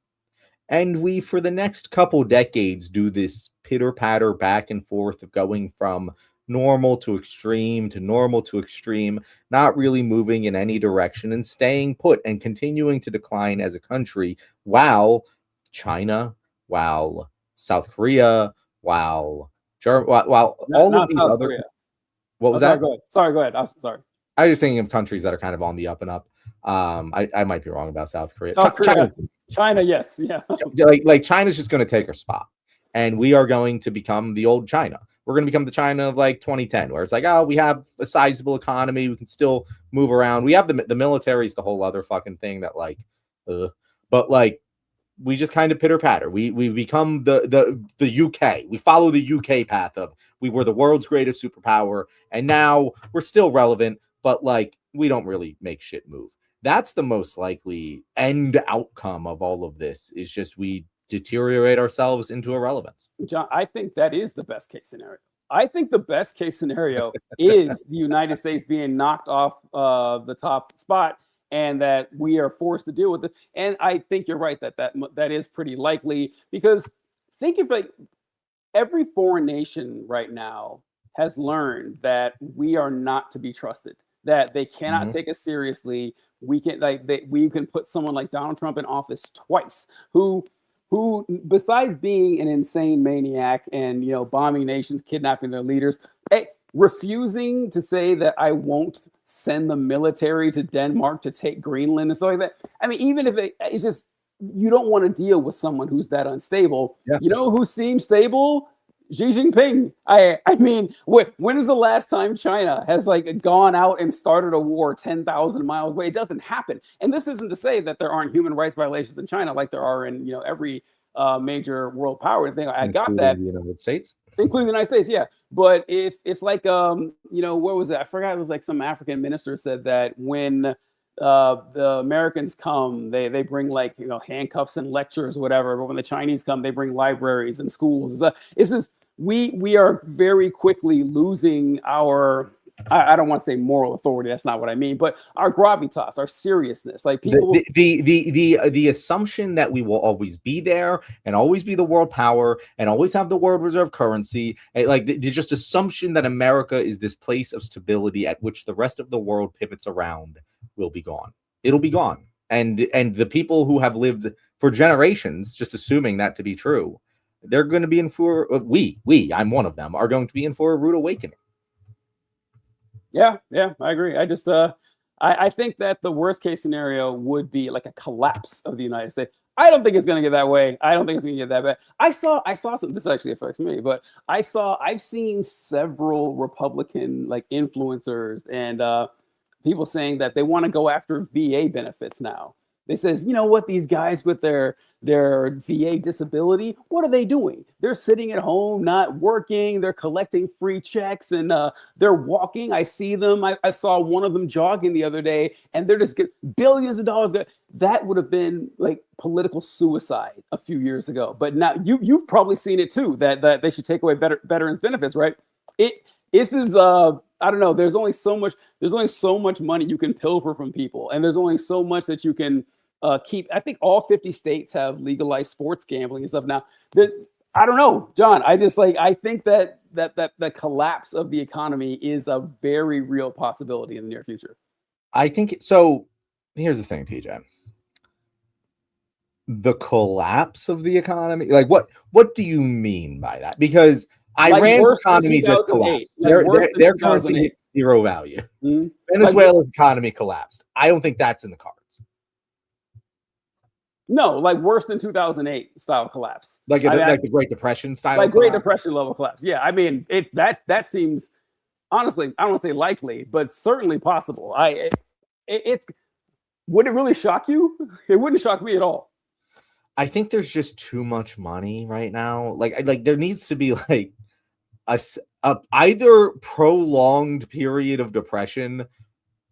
and we, for the next couple decades, do this pitter-patter back and forth of going from normal to extreme to normal to extreme, not really moving in any direction and staying put and continuing to decline as a country, while China, while South Korea, while all of these South other Korea. What was that? Go ahead. I'm sorry. I was just thinking of countries that are kind of on the up and up. I might be wrong about South Korea. China, yes, yeah. Like China's just going to take our spot, and we are going to become the old China. We're going to become the China of like 2010, where it's like, oh, we have a sizable economy, we can still move around. We have the military is the whole other fucking thing that but like we just kind of pitter patter. We become the UK. We follow the UK path of we were the world's greatest superpower, and now we're still relevant, but like we don't really make shit move. That's the most likely end outcome of all of this, is just we deteriorate ourselves into irrelevance. John, I think that is the best case scenario. I think the best case scenario is the United States being knocked off the top spot, and that we are forced to deal with it. And I think you're right that is pretty likely, because think of like every foreign nation right now has learned that we are not to be trusted, that they cannot take us seriously. We can put someone like Donald Trump in office twice, who besides being an insane maniac and bombing nations, kidnapping their leaders, refusing to say that I won't send the military to Denmark to take Greenland and stuff like that. I mean, even if it's just, you don't want to deal with someone who's that unstable. Yeah. You know who seems stable? Xi Jinping. I mean, when is the last time China has gone out and started a war 10,000 miles away? It doesn't happen. And this isn't to say that there aren't human rights violations in China like there are in every major world power thing. I got that. The United States. Including the United States, yeah. But if it's like what was it? I forgot. It was like some African minister said that when the Americans come, they bring handcuffs and lectures, whatever. But when the Chinese come, they bring libraries and schools. We are very quickly losing our, I don't want to say moral authority. That's not what I mean, but our gravitas, our seriousness. Like people, the assumption that we will always be there and always be the world power and always have the world reserve currency, the just assumption that America is this place of stability at which the rest of the world pivots around, will be gone. It'll be gone. And the people who have lived for generations, just assuming that to be true, they're going to be in for I'm one of them, are going to be in for a rude awakening. Yeah, I agree. I just I think that the worst case scenario would be like a collapse of the United States. I don't think it's going to get that way. I don't think it's going to get that bad. I saw something. This actually affects me, but I've seen several Republican influencers and people saying that they want to go after VA benefits now. They says, you know what, these guys with their VA disability, what are they doing? They're sitting at home, not working. They're collecting free checks and they're walking. I see them. I saw one of them jogging the other day, and they're just getting billions of dollars. That would have been like political suicide a few years ago. But now you've probably seen it too, that they should take away veterans benefits, right? This is I don't know. There's only so much money you can pilfer from people, and there's only so much that you can keep. I think all 50 states have legalized sports gambling and stuff now. I don't know, John. I think that the collapse of the economy is a very real possibility in the near future. I think so. Here's the thing, TJ. The collapse of the economy, like what do you mean by that? Because Iran's economy just collapsed. Their currency hit zero value. Mm-hmm. Venezuela's economy collapsed. I don't think that's in the cards. No, like worse than 2008 style collapse. Like the Great Depression style. Like Great Depression level collapse. Yeah, I mean, that seems, honestly, I don't want to say likely, but certainly possible. Would it really shock you? It wouldn't shock me at all. I think there's just too much money right now. Like there needs to be like a either prolonged period of depression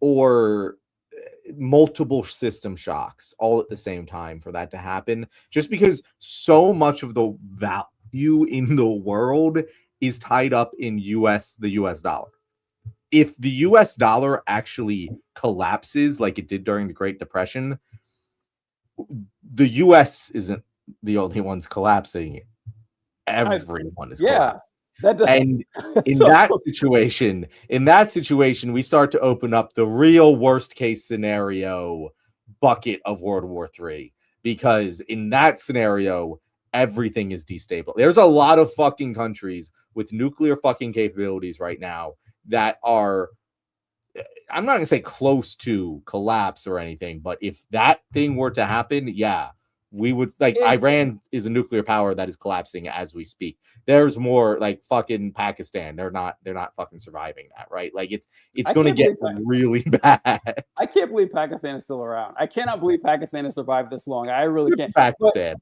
or multiple system shocks all at the same time for that to happen, just because so much of the value in the world is tied up in the US dollar. If the US dollar actually collapses like it did during the Great Depression, the US isn't the only ones collapsing. Everyone is collapsing. And in that situation, we start to open up the real worst case scenario bucket of World War III, because in that scenario, everything is destabilized. There's a lot of fucking countries with nuclear fucking capabilities right now that are, I'm not going to say close to collapse or anything, but if that thing were to happen, yeah, we would, like, Iran is a nuclear power that is collapsing as we speak. There's more, like, fucking Pakistan. They're not fucking surviving that, right? Like, it's going to get really bad. I can't believe Pakistan is still around. I cannot believe Pakistan has survived this long. I really can't. Pakistan.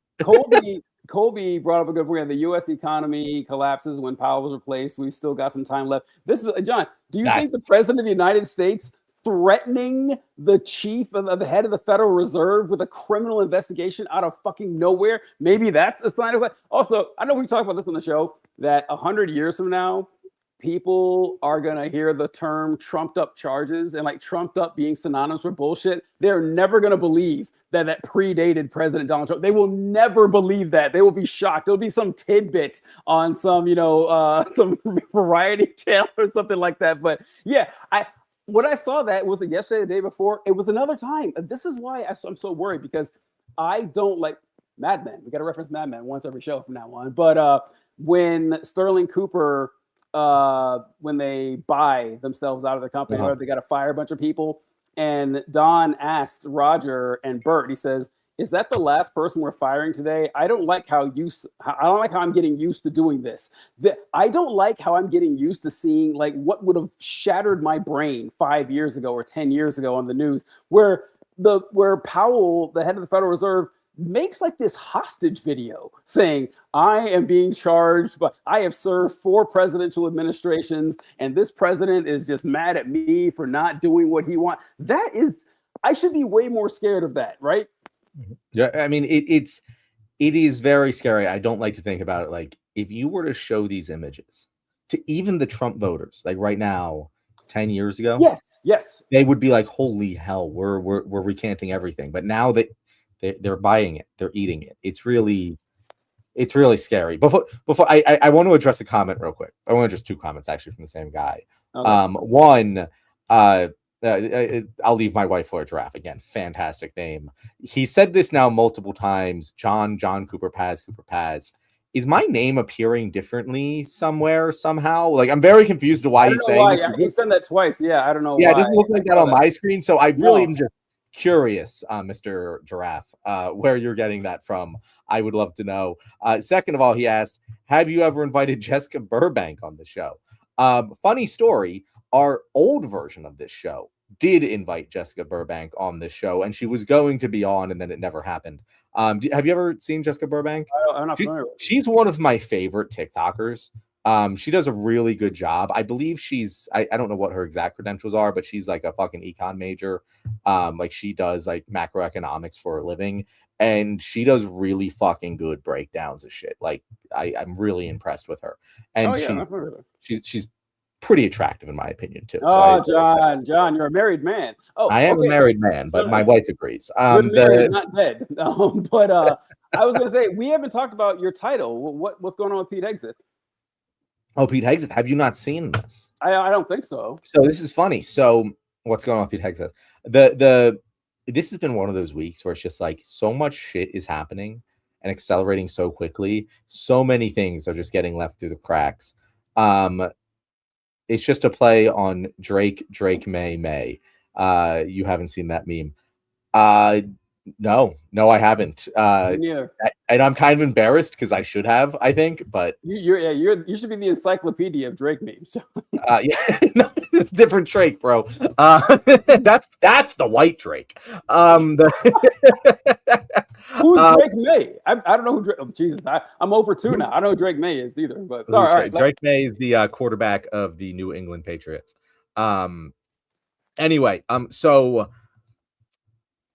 Colby brought up a good point. The U.S. economy collapses when Powell was replaced. We've still got some time left. This is John. Do you think the president of the United States threatening the chief of the head of the Federal Reserve with a criminal investigation out of fucking nowhere, maybe that's a sign of that? Also, I know we talked about this on the show, that 100 years from now, people are going to hear the term trumped up charges, and like trumped up being synonymous with bullshit. They're never going to believe that predated President Donald Trump. They will never believe that. They will be shocked. There'll be some tidbit on some, some variety channel or something like that. But yeah, when I saw that, was it yesterday, the day before? It was another time. This is why I'm so worried, because I don't like Mad Men. We got to reference Mad Men once every show from now on. But when Sterling Cooper, when they buy themselves out of the company, or they got to fire a bunch of people, and Don asked Roger and Bert, he says, "Is that the last person we're firing today? I don't like how I'm getting used to doing this. I don't like how I'm getting used to seeing like what would have shattered my brain 5 years ago or 10 years ago on the news, where Powell, the head of the Federal Reserve, makes like this hostage video saying, I am being charged, but I have served 4 presidential administrations, and this president is just mad at me for not doing what he wants." I should be way more scared of that, right? Yeah, I mean, it is very scary. I don't like to think about it. Like, if you were to show these images to even the Trump voters, like right now, 10 years ago, yes, they would be like, "Holy hell, we're recanting everything." But now that they're buying it, they're eating it. It's really scary. Before I want to address a comment real quick. I want to address 2 comments actually from the same guy. Okay. One, I'll leave my wife for a giraffe. Again, fantastic name. He said this now multiple times. John Cooper Paz. Is my name appearing differently somewhere, somehow? Like, I'm very confused to why he's saying this. Yeah, he said that twice. Yeah, I don't know. Yeah, it doesn't look like that on my screen. So I really am just curious, Mr. Giraffe, where you're getting that from. I would love to know. Second of all, he asked, have you ever invited Jessica Burbank on the show? Funny story, our old version of this show did invite Jessica Burbank on this show, and she was going to be on, and then it never happened. Have you ever seen Jessica Burbank? I'm not familiar with her. She's one of my favorite TikTokers. She does a really good job. I believe she's, I don't know what her exact credentials are, but she's like a fucking econ major. Like, she does like macroeconomics for a living, and she does really fucking good breakdowns of shit. Like, I'm really impressed with her. And she's pretty attractive in my opinion too. Oh, John, you're a married man. Oh, I am okay. a married man, but my wife agrees. You're married, not dead. But I was gonna say we haven't talked about your title. What's going on with Pete Hegseth? Oh, Pete Hegseth. Have you not seen this? I don't think so. So this is funny. So what's going on with Pete Hegseth? This has been one of those weeks where it's just like so much shit is happening and accelerating so quickly. So many things are just getting left through the cracks. It's just a play on Drake, May. You haven't seen that meme. No, I haven't. Neither. And I'm kind of embarrassed because I should have, I think, but you should be the encyclopedia of Drake memes. yeah, no, it's different Drake, bro. That's the white Drake. Who's Drake May? I don't know who Drake. Oh, Jesus, I'm over 2 now. I don't know who Drake May is either. But all right, Drake May is the quarterback of the New England Patriots. Anyway, so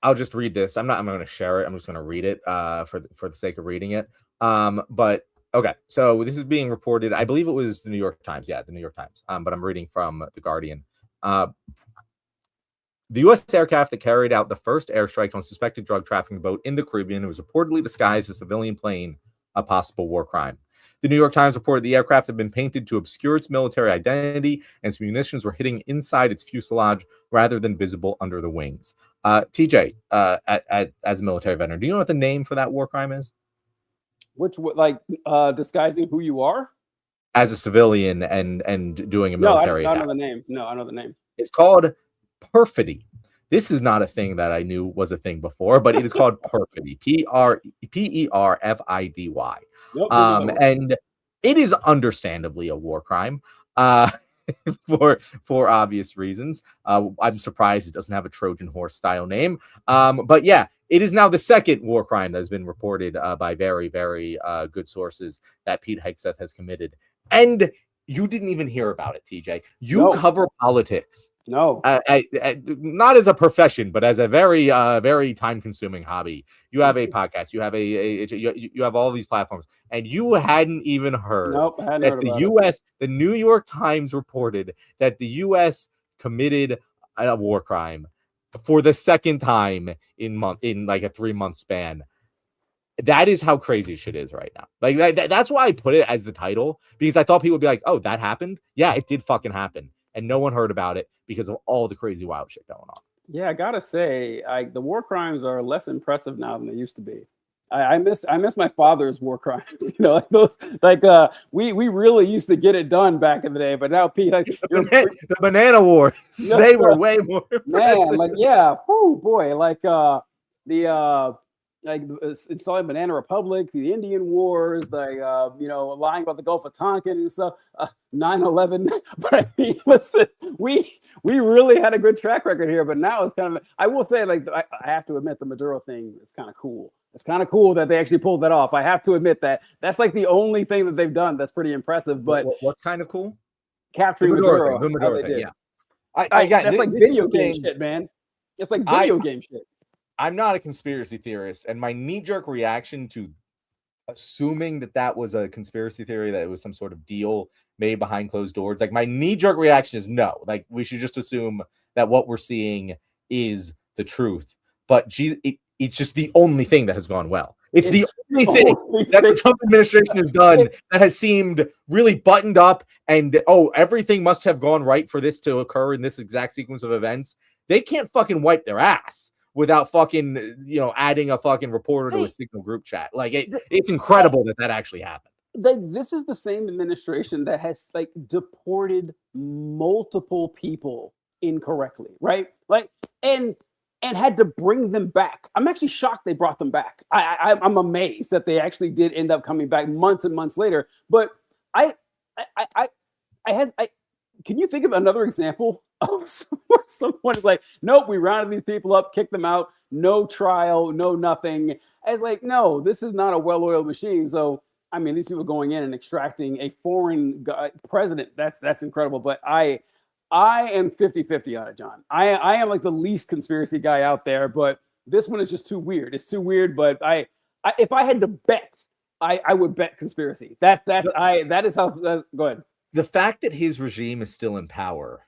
I'll just read this. I'm going to share it. I'm just going to read it for the sake of reading it. But okay, so this is being reported. I believe it was the New York Times. Yeah, the New York Times. But I'm reading from The Guardian. The U.S. aircraft that carried out the first airstrike on a suspected drug trafficking boat in the Caribbean was reportedly disguised as a civilian plane, a possible war crime. The New York Times reported the aircraft had been painted to obscure its military identity, and its munitions were hitting inside its fuselage rather than visible under the wings. TJ, as a military veteran, do you know what the name for that war crime is? Which, disguising who you are? As a civilian and doing a military attack. I know the name. No, I know the name. It's called perfidy. This is not a thing that I knew was a thing before, but it is called perfidy. Perfidy. And it is understandably a war crime for obvious reasons. I'm surprised it doesn't have a Trojan horse style name. But yeah, it is now the second war crime that has been reported by very, very good sources that Pete Hegseth has committed. And you didn't even hear about it, TJ. You cover politics. No, not as a profession, but as a very, very time-consuming hobby. You have a podcast. You have you have all these platforms, and you hadn't even heard that the U.S. The New York Times reported that the U.S. committed a war crime for the second time in like a 3-month span. That is how crazy shit is right now. Like that's why I put it as the title, because I thought people would be like, "Oh, that happened." Yeah, it did fucking happen, and no one heard about it because of all the crazy wild shit going on. Yeah, I gotta say, the war crimes are less impressive now than they used to be. I miss my father's war crimes. You know, like those, we really used to get it done back in the day, but now Pete, the banana wars, they were way more impressive. Installing Banana Republic, the Indian Wars, lying about the Gulf of Tonkin and stuff, 9/11. But I mean, listen, we really had a good track record here, but now it's kind of, I will say, I have to admit, the Maduro thing is kind of cool. It's kind of cool that they actually pulled that off. I have to admit that's like the only thing that they've done that's pretty impressive. But what's kind of cool? Capturing Maduro. The Maduro thing, yeah. That's like video game shit, man. It's like video game shit. I'm not a conspiracy theorist, and my knee-jerk reaction to assuming that was a conspiracy theory, that it was some sort of deal made behind closed doors, like my knee-jerk reaction is no. Like, we should just assume that what we're seeing is the truth. But it's just the only thing that has gone well. It's the only thing that the Trump administration has done that has seemed really buttoned up, and everything must have gone right for this to occur in this exact sequence of events. They can't fucking wipe their ass without fucking, adding a fucking reporter to a Signal group chat. Like, it's incredible that actually happened. This is the same administration that has deported multiple people incorrectly, right? And had to bring them back. I'm actually shocked they brought them back. I'm amazed that they actually did end up coming back months and months later. But can you think of another example of someone is like, nope, we rounded these people up, kicked them out, no trial, no nothing. It's like, no, this is not a well-oiled machine. So, I mean, these people going in and extracting a foreign president, that's incredible. But I am 50-50 on it, John. I am like the least conspiracy guy out there, but this one is just too weird. It's too weird, but if I had to bet, I would bet conspiracy. That is how. Go ahead. the fact that his regime is still in power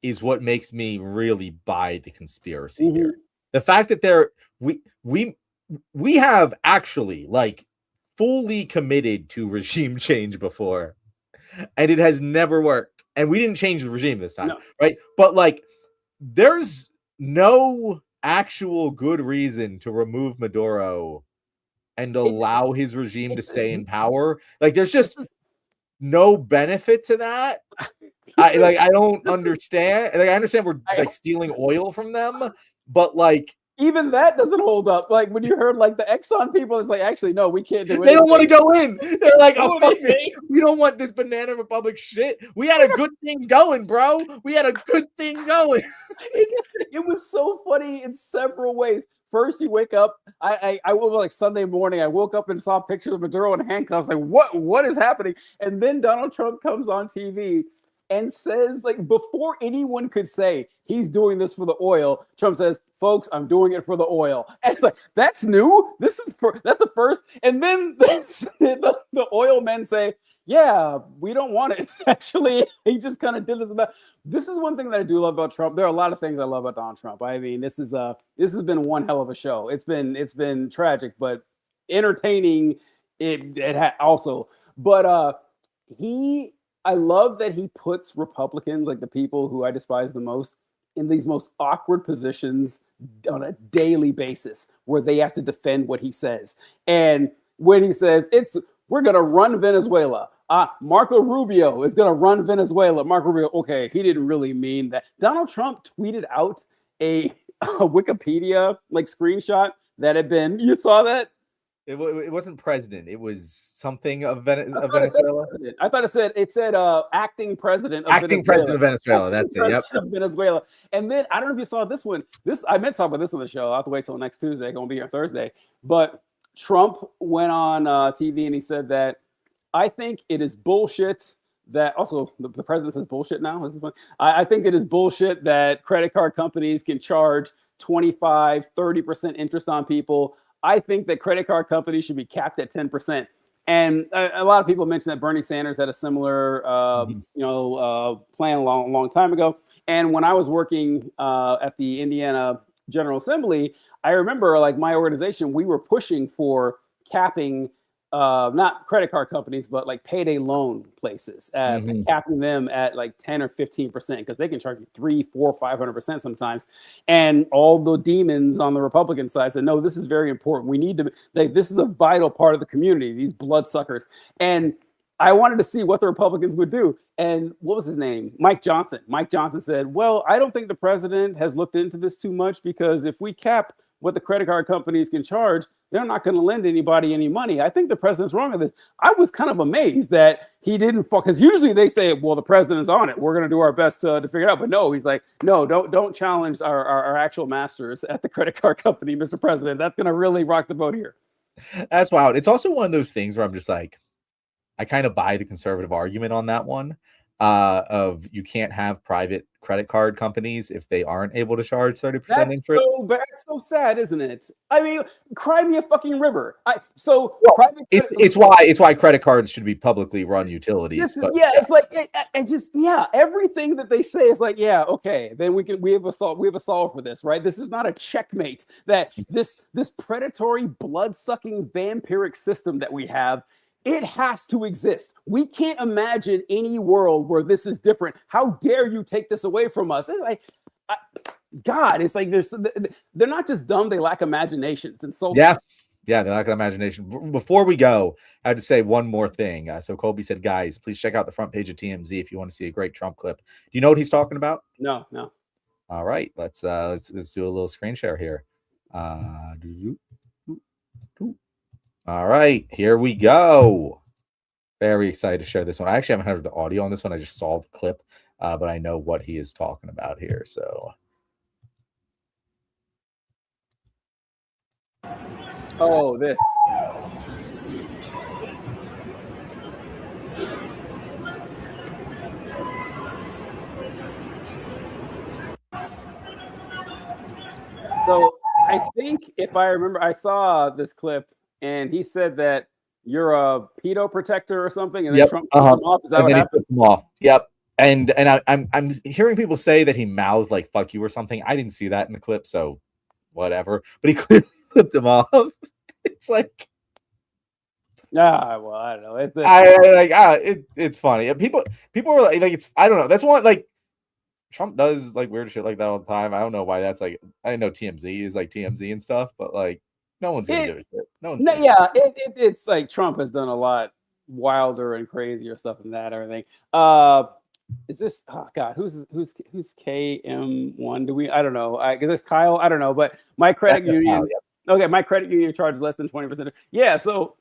is what makes me really buy the conspiracy here. The fact that we have actually like fully committed to regime change before, and it has never worked. And we didn't change the regime this time, right? But like, there's no actual good reason to remove Maduro and allow his regime to stay in power. Like, there's just no benefit to that. I don't understand. Like, I understand we're like stealing oil from them, but like even that doesn't hold up. Like when you heard like the Exxon people, it's like, actually, no, we can't do it. They don't want to go in. They're like, oh, fuck me. We don't want this Banana Republic shit. We had a good thing going, bro. We had a good thing going. It was so funny in several ways. First, you wake up. I woke up like Sunday morning. I woke up and saw pictures of Maduro in handcuffs. Like, what is happening? And then Donald Trump comes on TV and says, like, before anyone could say he's doing this for the oil, Trump says, folks, I'm doing it for the oil. And it's like, that's new. That's the first. And then the oil men say, yeah, we don't want it. Actually, he just kind of did this and that. This is one thing that I do love about Trump. There are a lot of things I love about Donald Trump. I mean, this has been one hell of a show. It's been tragic, but entertaining. It had also, but I love that he puts Republicans, like the people who I despise the most, in these most awkward positions on a daily basis where they have to defend what he says. And when he says we're going to run Venezuela, Marco Rubio is going to run Venezuela. Marco Rubio, okay, he didn't really mean that. Donald Trump tweeted out a Wikipedia like screenshot that had been, you saw that? It wasn't president. It was something of Venezuela. I thought it said acting president. President of Venezuela. That's it. Yep. Of Venezuela. And then I don't know if you saw this one. I meant to talk about this on the show. I'll have to wait till next Tuesday. It's gonna be here Thursday. But Trump went on TV and he said that I think it is bullshit that also the president says bullshit now. This is fun. I think it is bullshit that credit card companies can charge 25-30% interest on people. I think that credit card companies should be capped at 10%. And a lot of people mentioned that Bernie Sanders had a similar, plan a long time ago. And when I was working at the Indiana General Assembly, I remember like my organization, we were pushing for capping not credit card companies, but like payday loan places, capping them at like 10 or 15% because they can charge you 300, 400, 500% sometimes. And all the demons on the Republican side said, no, this is very important. We need to, this is a vital part of the community, these bloodsuckers. And I wanted to see what the Republicans would do. And what was his name? Mike Johnson. Mike Johnson said, well, I don't think the president has looked into this too much because if we cap what the credit card companies can charge, they're not going to lend anybody any money. I think the president's wrong with this. I was kind of amazed that he didn't, because usually they say, well, the president's on it. We're going to do our best to figure it out. But no, he's like, no, don't challenge our actual masters at the credit card company, Mr. President. That's going to really rock the boat here. That's wild. It's also one of those things where I'm just like, I kind of buy the conservative argument on that one. Of you can't have private credit card companies if they aren't able to charge 30% interest. That's so sad, isn't it? I mean, cry me a fucking river. It's why credit cards should be publicly run utilities. It's like everything that they say is like, yeah, okay, then we have a solve for this, right? This is not a checkmate. That this predatory, blood-sucking, vampiric system that we have, it has to exist. We can't imagine any world where this is different. How dare you take this away from us? It's like, God, it's like they're not just dumb, they lack imagination. It's insulting. Yeah, they lack imagination. Before we go, I had to say one more thing. So Colby said, guys, please check out the front page of TMZ if you want to see a great Trump clip. Do you know what he's talking about? No. All right, let's do a little screen share here. All right, here we go. Very excited to share this one. I actually haven't heard the audio on this one. I just saw the clip, but I know what he is talking about here. So, this. So I think if I remember, I saw this clip. And he said that you're a pedo protector or something, and then Yep. Trump flipped them off. Is that And what then he happened? flipped them off. Yep. And I'm hearing people say that he mouthed like "fuck you" or something. I didn't see that in the clip, so whatever. But he clearly flipped him off. It's like, Well, I don't know. it's funny. People are like it's, I don't know. That's one, like, Trump does like weird shit like that all the time. I don't know why that's like. I know TMZ is like TMZ and stuff, but like no one's gonna give a shit. No one's. It's like Trump has done a lot wilder and crazier stuff than that. Everything. Is this? Oh God, who's KM1? Do we? I don't know. Is this Kyle? I don't know. But my credit union. Kyle, Okay, my credit union charges less than 20%. Yeah, so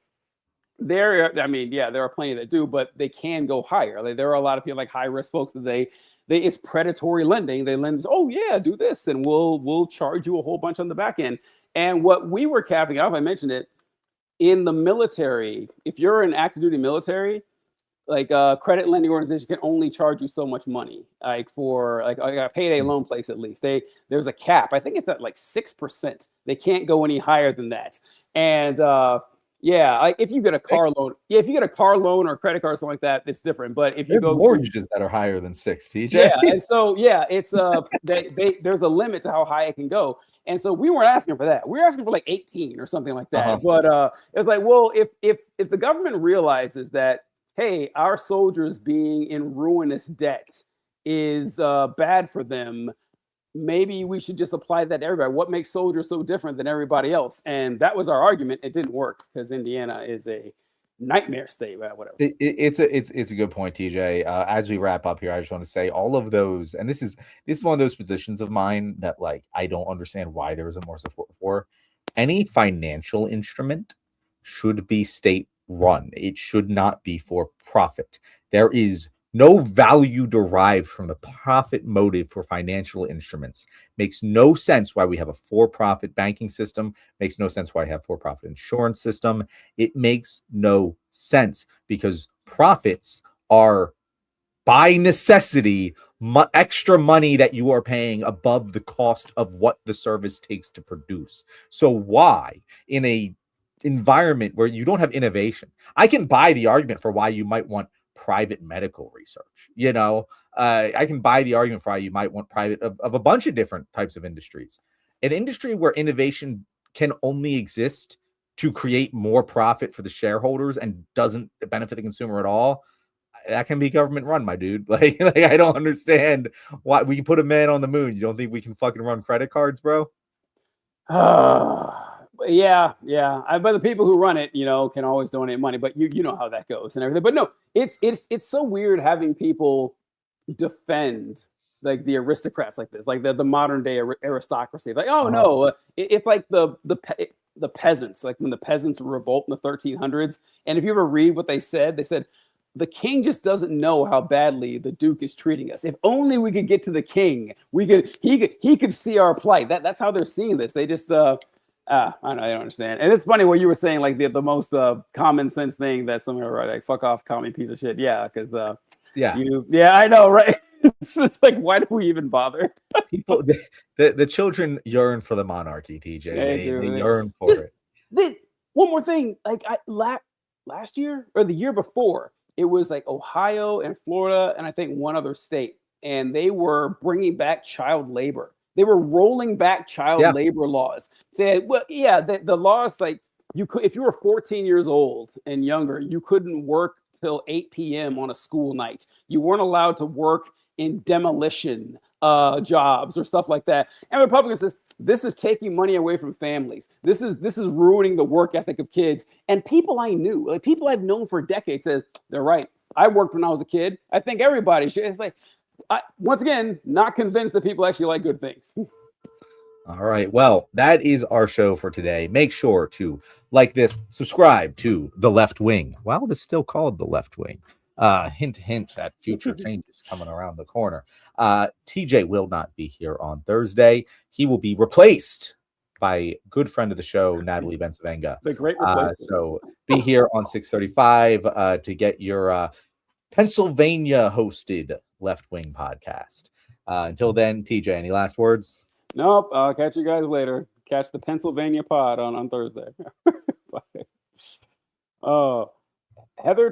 there are plenty that do, but they can go higher. Like, there are a lot of people, like high risk folks, that they it's predatory lending. They lend, oh yeah, do this, and we'll charge you a whole bunch on the back end. And what we were capping off, I mentioned it, in the military. If you're an active duty military, like a credit lending organization can only charge you so much money, like for like a payday loan place. At least there's a cap. I think it's at like 6%. They can't go any higher than that. And like if you get a car loan, if you get a car loan or a credit card or something like that, it's different. But if you go mortgages that are higher than 6, TJ. Yeah, and so it's there's a limit to how high it can go. And so we weren't asking for that. We were asking for like 18 or something like that. But it was like, well, if the government realizes that, hey, our soldiers being in ruinous debt is bad for them, maybe we should just apply that to everybody. What makes soldiers so different than everybody else? And that was our argument. It didn't work because Indiana is a nightmare state, whatever. It's a good point, TJ. As we wrap up here, I just want to say all of those, and this is one of those positions of mine that, like, I don't understand why there isn't more support for. Any financial instrument should be state run. It should not be for profit. There is no value derived from the profit motive for financial instruments. Makes no sense why we have a for-profit banking system. Makes no sense why we have for-profit insurance system. It makes no sense because profits are, by necessity, extra money that you are paying above the cost of what the service takes to produce. So why, in a environment where you don't have innovation, I can buy the argument for why you might want private medical research. I can buy the argument for why you might want private of a bunch of different types of industries. An industry where innovation can only exist to create more profit for the shareholders and doesn't benefit the consumer at all, that can be government run, my dude. Like I don't understand why we can put a man on the moon. You don't think we can fucking run credit cards, bro? Yeah. But the people who run it, can always donate money. But you know how that goes and everything. But no, it's so weird having people defend like the aristocrats like this, like the modern day aristocracy. Like, oh no, it's like the peasants, like when the peasants revolt in the 1300s. And if you ever read what they said the king just doesn't know how badly the duke is treating us. If only we could get to the king, he could see our plight. That's how they're seeing this. They just I don't understand. And it's funny what you were saying, like the most common sense thing that someone would write, like, fuck off, commie piece of shit. Yeah, because I know, right? It's like, why do we even bother? People, the children yearn for the monarchy, TJ. They yearn for it. One more thing, like last year or the year before, it was like Ohio and Florida and I think one other state, and they were bringing back child labor. They were rolling back child labor laws. Saying, well, the laws, like, you could, if you were 14 years old and younger, you couldn't work till 8 p.m. on a school night. You weren't allowed to work in demolition jobs or stuff like that. And Republicans says, this is taking money away from families. This is ruining the work ethic of kids. And people I knew, like people I've known for decades, said they're right. I worked when I was a kid. I think everybody should. It's like, once again, not convinced that people actually like good things. All right. Well, that is our show for today. Make sure to like this, subscribe to The Left Wing. While it is still called The Left Wing. Hint, hint at future changes coming around the corner. TJ will not be here on Thursday. He will be replaced by good friend of the show, Natalie Bensavenga. The great replacement. So be here on 6:35 to get your Pennsylvania hosted Left Wing podcast. Until then, TJ, any last words? Nope. I'll catch you guys later. Catch the Pennsylvania pod on Thursday. Bye. Heather told